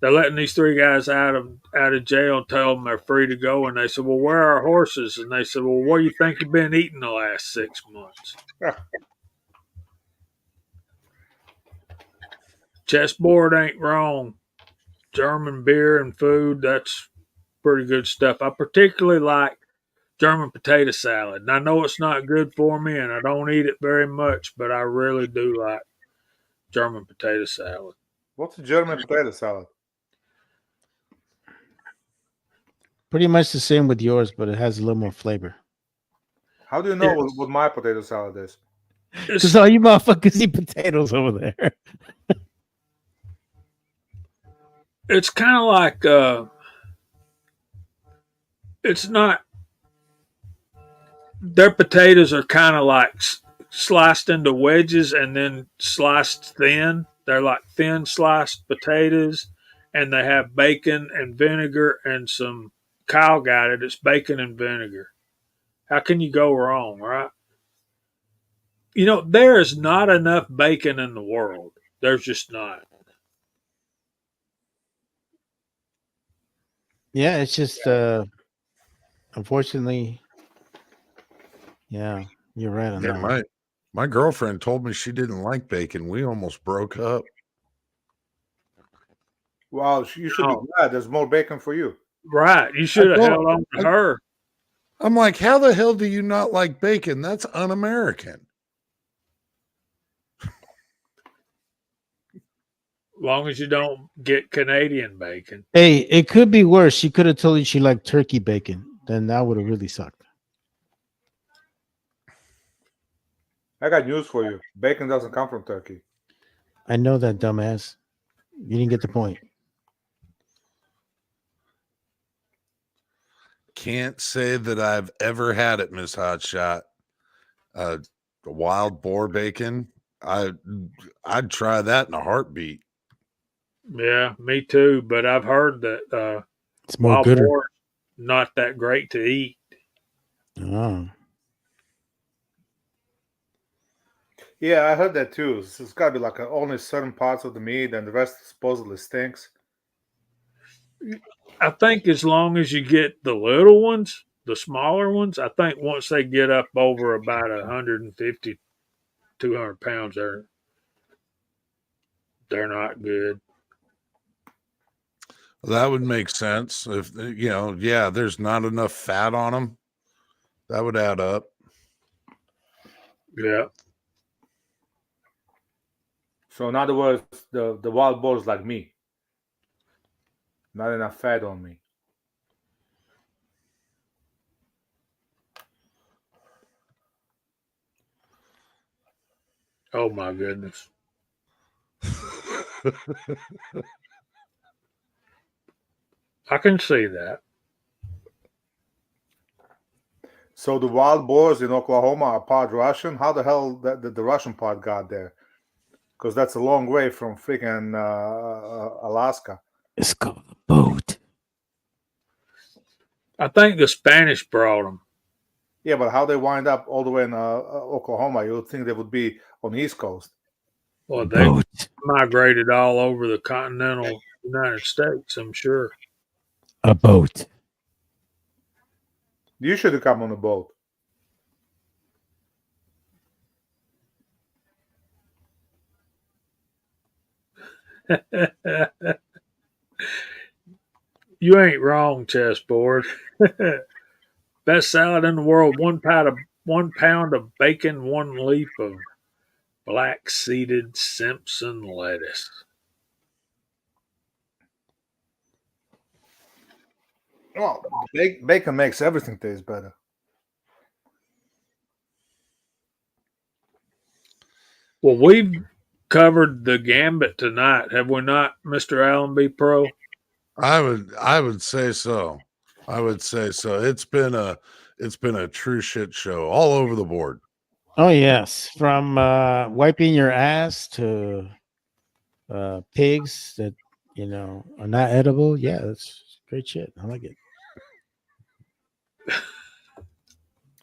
They're letting these 3 guys out of jail and tell them they're free to go. And they said, "Well, where are our horses?" And they said, "Well, what do you think you've been eating the last 6 months?" Chessboard ain't wrong. German beer and food, that's pretty good stuff. I particularly like German potato salad. And I know it's not good for me, and I don't eat it very much, but I really do like German potato salad. What's a German potato salad? Pretty much the same with yours, but it has a little more flavor. How do you know It's, what my potato salad is? Because it's, all you motherfuckers eat potatoes over there. it's kind of like it's not. Their potatoes are kind of like sliced into wedges and then sliced thin. They're like thin sliced potatoes, and they have bacon and vinegar and some. Kyle got it. It's bacon and vinegar. How can you go wrong, right? You know, there is not enough bacon in the world. There's just not. Yeah, it's just unfortunately, yeah, you're right on Yeah, that one. my girlfriend told me she didn't like bacon. We almost broke up. Well, you should be No, glad there's more bacon for you. right. You I should have told, held on to her. I'm like, how the hell do you not like bacon? That's un-American. As long as you don't get Canadian bacon. Hey, it could be worse. She could have told you she liked turkey bacon. Then that would have really sucked. I got news for you. Bacon doesn't come from Turkey. I know that, dumbass. You didn't get the point. Can't say that I've ever had it, Miss Hotshot. The wild boar bacon. I'd try that in a heartbeat. Yeah, me too. But I've heard that It's more wild gooder. boar not that great to eat. Oh. Yeah, I heard that too. It's got to be like only certain parts of the meat, and the rest supposedly stinks. I think as long as you get the little ones, the smaller ones, I think once they get up over about 150, 200 pounds, they're not good. That would make sense. If yeah, there's not enough fat on them. That would add up. Yeah. So in other words, the wild boar is like me. Not enough fat on me. Oh my goodness. I can see that. So the wild boars in Oklahoma are part Russian. How the hell the Russian part got there? Because that's a long way from freaking Alaska. It's called a boat. I think the Spanish brought them. Yeah, but how they wind up all the way in Oklahoma? You would think they would be on the East Coast. Well, they Boat. migrated all over the continental United States, I'm sure. A boat. You should have come on a boat. You ain't wrong, chessboard. Best salad in the world: 1 pound of bacon, 1 leaf of black seeded Simpson lettuce. Well, bacon makes everything taste better. Well, we've covered the gambit tonight, have we not, Mr. AllenBePro? I would say so. I would say so. It's been a true shit show all over the board. Oh yes, from wiping your ass to pigs that are not edible. Yeah, that's great shit. I like it.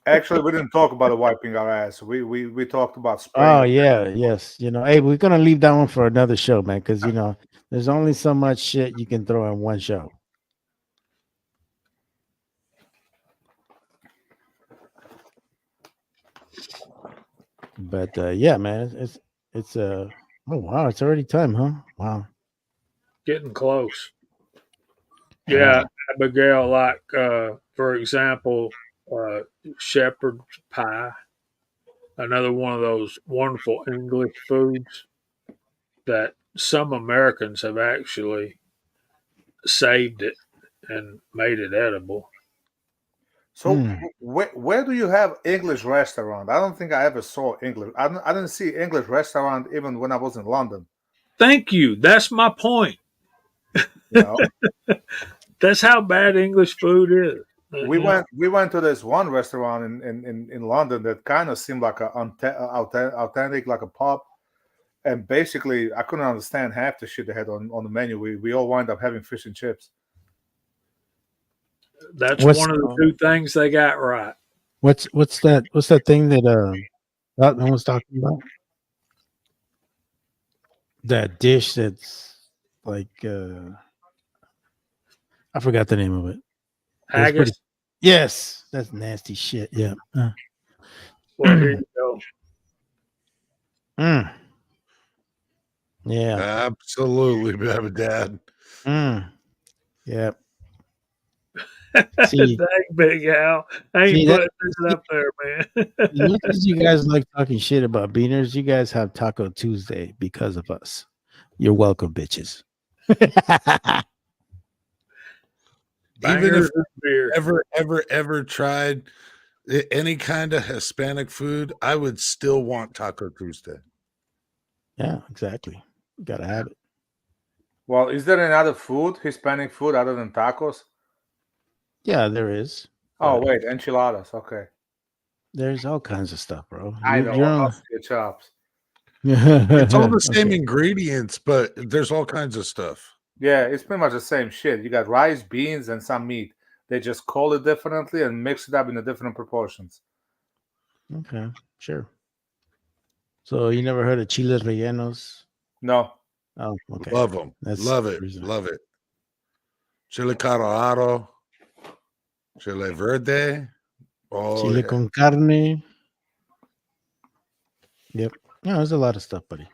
Actually, we didn't talk about wiping our ass. We talked about Oh spraying. yeah, yes. Hey, we're gonna leave that one for another show, man, because there's only so much shit you can throw in one show. But yeah, man, it's oh wow, it's already time, huh? Wow. Getting close. Yeah, Abigail, like, for example, shepherd's pie, another one of those wonderful English foods that some Americans have actually saved it and made it edible. So Hmm. where do you have English restaurant? I don't think I ever saw English. I didn't see English restaurant even when I was in London. Thank you. That's my point. You know, That's how bad English food is. we went to this one restaurant in London that kind of seemed like a authentic, like a pub. And basically, I couldn't understand half the shit they had on the menu. We all wind up having fish and chips. That's What's one of the two things they got right. what's that thing that Rotman was talking about? That dish that's like I forgot the name of it. It's pretty. Haggis. Yes, that's nasty shit. Yeah. Well, here you go. Mm. Yeah. Absolutely, Dad. Mm. Yeah. See, Dang, Big Al. I ain't see that. putting that up there, man. As much as you guys like talking shit about beaners, you guys have Taco Tuesday because of us. You're welcome, bitches. Even if Bangers and beer. ever tried any kind of Hispanic food, I would still want Taco Tuesday. Yeah, exactly. Gotta have it. Well, is there any other food, Hispanic food, other than tacos? Yeah, there is. Oh, but wait, enchiladas. Okay. there's all kinds of stuff, bro. I know. You're I'll on. see your chops. It's all the same Okay. ingredients, but there's all kinds of stuff. Yeah, it's pretty much the same shit. You got rice, beans, and some meat. They just call it differently and mix it up in the different proportions. Okay, sure. So you never heard of chiles rellenos? No. Oh, okay. Love them. That's Love the it. reason. Love it. Chile Colorado, Chile Verde. Oh, Chile yeah. con carne. Yep. Yeah, there's a lot of stuff, buddy.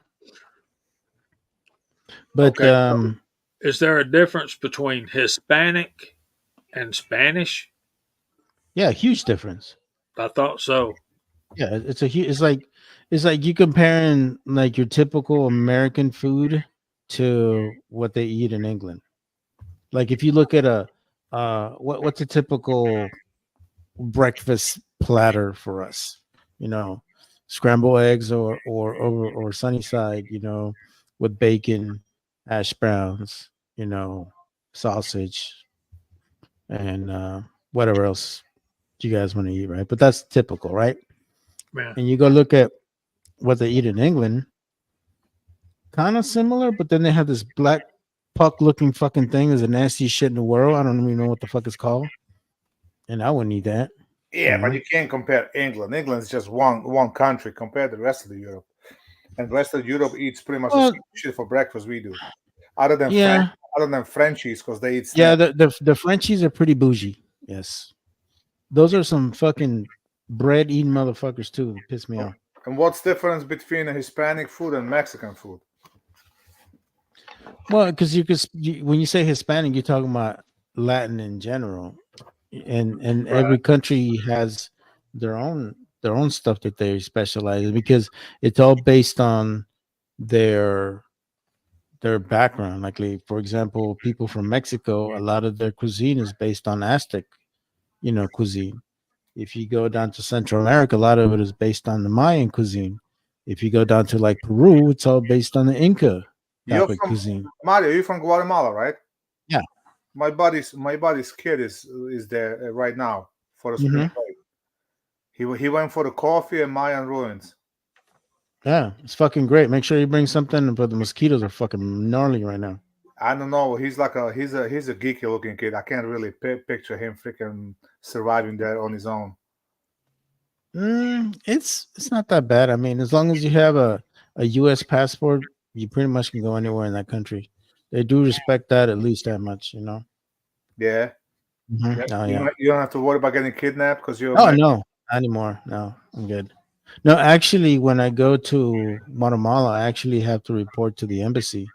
But Okay. Is there a difference between Hispanic and Spanish? yeah, huge difference. I thought so. Yeah, it's a huge. It's like you comparing like your typical American food to what they eat in England. Like if you look at a what's a typical breakfast platter for us, you know, scrambled eggs or sunny side, you know, with bacon, hash browns, you know, sausage, and whatever else you guys want to eat, right? But that's typical, right? Man, And you go look at what they eat in England, kind of similar, but then they have this black puck looking fucking thing is the nastiest shit in the world. I don't even know what the fuck it's called. And I wouldn't eat that. Yeah, You but know? you can't compare England. England is just one country compared to the rest of the Europe. And the rest of Europe eats pretty much the Well, same shit for breakfast we do. Other than yeah. Frenchies, because they eat Yeah, snails. the Frenchies are pretty bougie. Yes. Those are some fucking bread eating motherfuckers too. That piss me off. And what's the difference between a Hispanic food and Mexican food? Well, because when you say Hispanic, you're talking about Latin in general, and Right. every country has their own stuff that they specialize in because it's all based on their background. Like, for example, people from Mexico, a lot of their cuisine is based on Aztec, you know, cuisine. If you go down to Central America, a lot of it is based on the Mayan cuisine. If you go down to like Peru, it's all based on the Inca You're type of from cuisine. Mario. You're from Guatemala, right? Yeah. My buddy's kid is there right now for a spring Hmm. break. He went for the coffee and Mayan ruins. Yeah, it's fucking great. Make sure you bring something, but the mosquitoes are fucking gnarly right now. I don't know. He's like he's a geeky looking kid. I can't really picture him freaking surviving there on his own. It's not that bad. I mean, as long as you have a U.S. passport, you pretty much can go anywhere in that country. They do respect that at least that much, you know. Yeah. Mhm. Oh yeah. You don't have to worry about getting kidnapped because you're Oh Mexican. no, not anymore. No, I'm good. No, actually, when I go to Guatemala, I actually have to report to the embassy,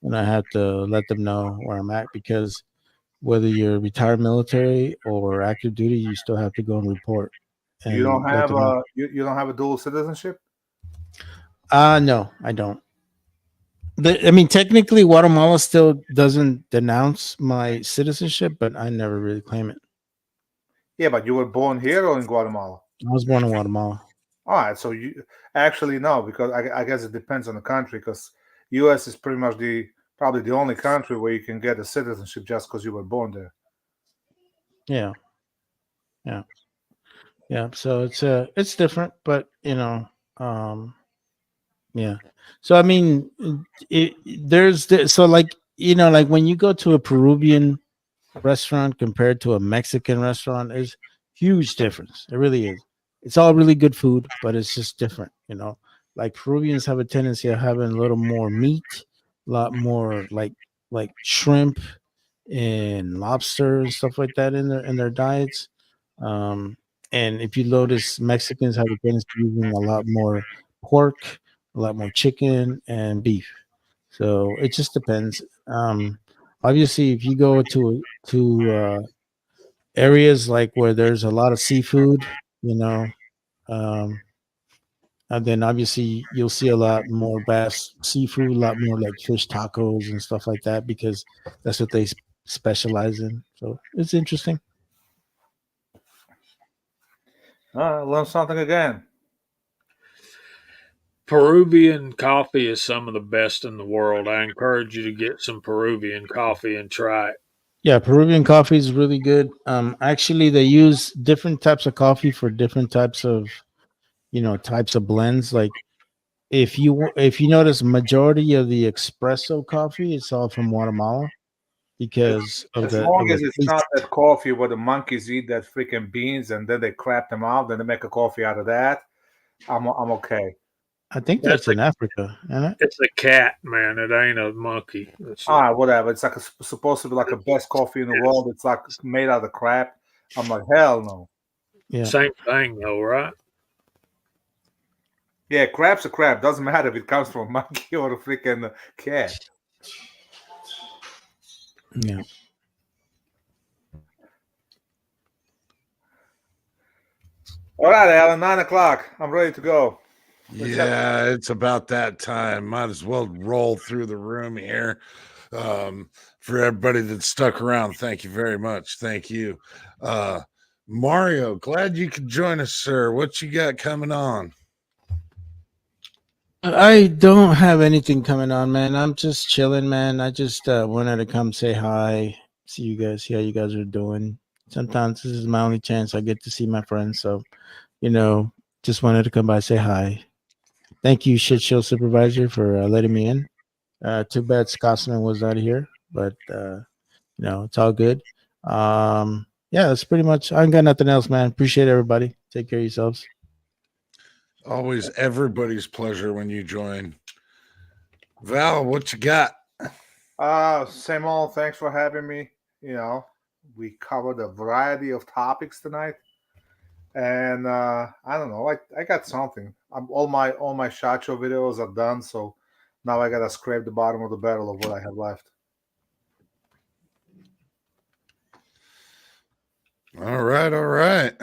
and I have to let them know where I'm at because whether you're retired military or active duty, you still have to go and report You don't and let have them know. you don't have a dual citizenship? No, I don't. I mean, technically, Guatemala still doesn't denounce my citizenship, but I never really claim it. Yeah, but you were born here or in Guatemala? I was born in Guatemala. All right, so you actually no, because I guess it depends on the country. Because U.S. is pretty much probably the only country where you can get a citizenship just because you were born there. Yeah, yeah, yeah. So it's different, but um, yeah. So I mean, so like like when you go to a Peruvian restaurant compared to a Mexican restaurant is huge difference. It really is. It's all really good food, but it's just different, Like Peruvians have a tendency of having a little more meat, a lot more like shrimp and lobster and stuff like that in their diets. Um, and if you notice, Mexicans have a tendency of using a lot more pork, a lot more chicken and beef. So it just depends. Obviously, if you go to areas like where there's a lot of seafood, um, and then obviously you'll see a lot more bass seafood, a lot more like fish tacos and stuff like that because that's what they specialize in. So it's interesting. Learn something again. Peruvian coffee is some of the best in the world. I encourage you to get some Peruvian coffee and try it. Yeah, Peruvian coffee is really good. Actually, they use different types of coffee for different types of blends. Like if you notice, majority of the espresso coffee is all from Guatemala because of As the long of the as it's not taste. that coffee where the monkeys eat that freaking beans and then they crap them out, then they make a coffee out of that, I'm okay. I think That's that's in Africa, isn't it? It's a cat, man. It ain't a monkey. All right, whatever. It's like supposed to be like the best coffee in the world. It's like made out of crap. I'm like, hell no. Yeah, Same thing, though, right? Yeah, crap's a crap. Doesn't matter if it comes from a monkey or a freaking cat. yeah. All right, Alan, 9 o'clock. I'm ready to go. Yeah, it's about that time. Might as well roll through the room here. For everybody that stuck around, thank you very much. Thank you. Mario, glad you could join us, sir. What you got coming on? I don't have anything coming on, man. I'm just chilling, man. I just wanted to come say hi, see you guys, see how you guys are doing. Sometimes this is my only chance I get to see my friends, so just wanted to come by say hi. Thank you, shit show supervisor, for letting me in. Too bad Scotsman was not here, but it's all good. Yeah, that's pretty much. I ain't got nothing else, man. Appreciate everybody. Take care of yourselves. Always everybody's pleasure when you join. Val, what you got? Same old. Thanks for having me. We covered a variety of topics tonight, and I don't know. I got something. All my shot show videos are done, so now I gotta scrape the bottom of the barrel of what I have left. All right, all right.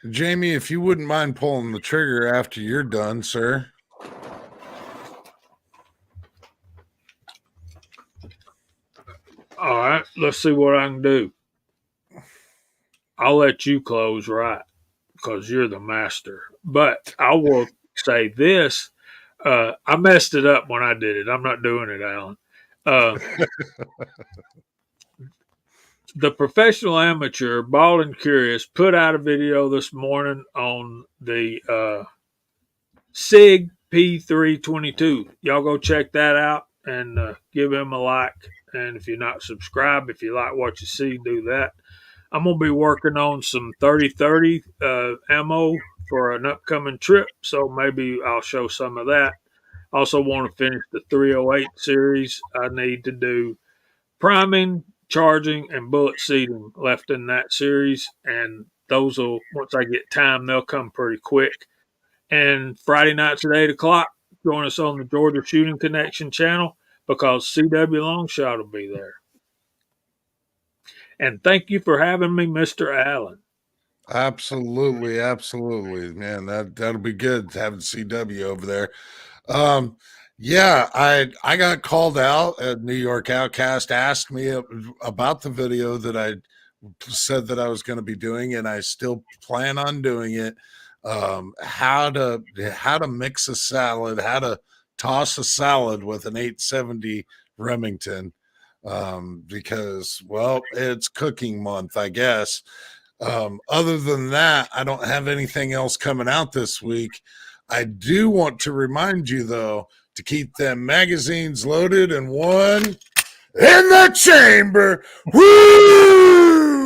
Jamie, if you wouldn't mind pulling the trigger after you're done, sir. All right, let's see what I can do. I'll let you close right because you're the master. But I will say this. I messed it up when I did it. I'm not doing it, Alan. Uh, the professional amateur, Bald and Curious, put out a video this morning on the SIG P322. Y'all go check that out and give him a like. And if you're not subscribed, if you like what you see, do that. I'm going to be working on some 3030 ammo for an upcoming trip, so maybe I'll show some of that. Also want to finish the 308 series. I need to do priming, charging, and bullet seating left in that series, and those will, once I get time, they'll come pretty quick. And Friday nights at 8 o'clock, join us on the Georgia Shooting Connection channel because CW Longshot will be there. And thank you for having me, Mr. Allen. Absolutely, absolutely, man. That'll be good having CW over there. Um, yeah, I got called out at New York Outcast, asked me about the video that I said that I was going to be doing, and I still plan on doing it. How to mix a salad, how to toss a salad with an 870 Remington, because well, it's cooking month, I guess. Other than that, I don't have anything else coming out this week. I do want to remind you, though, to keep them magazines loaded and one in the chamber. Woo!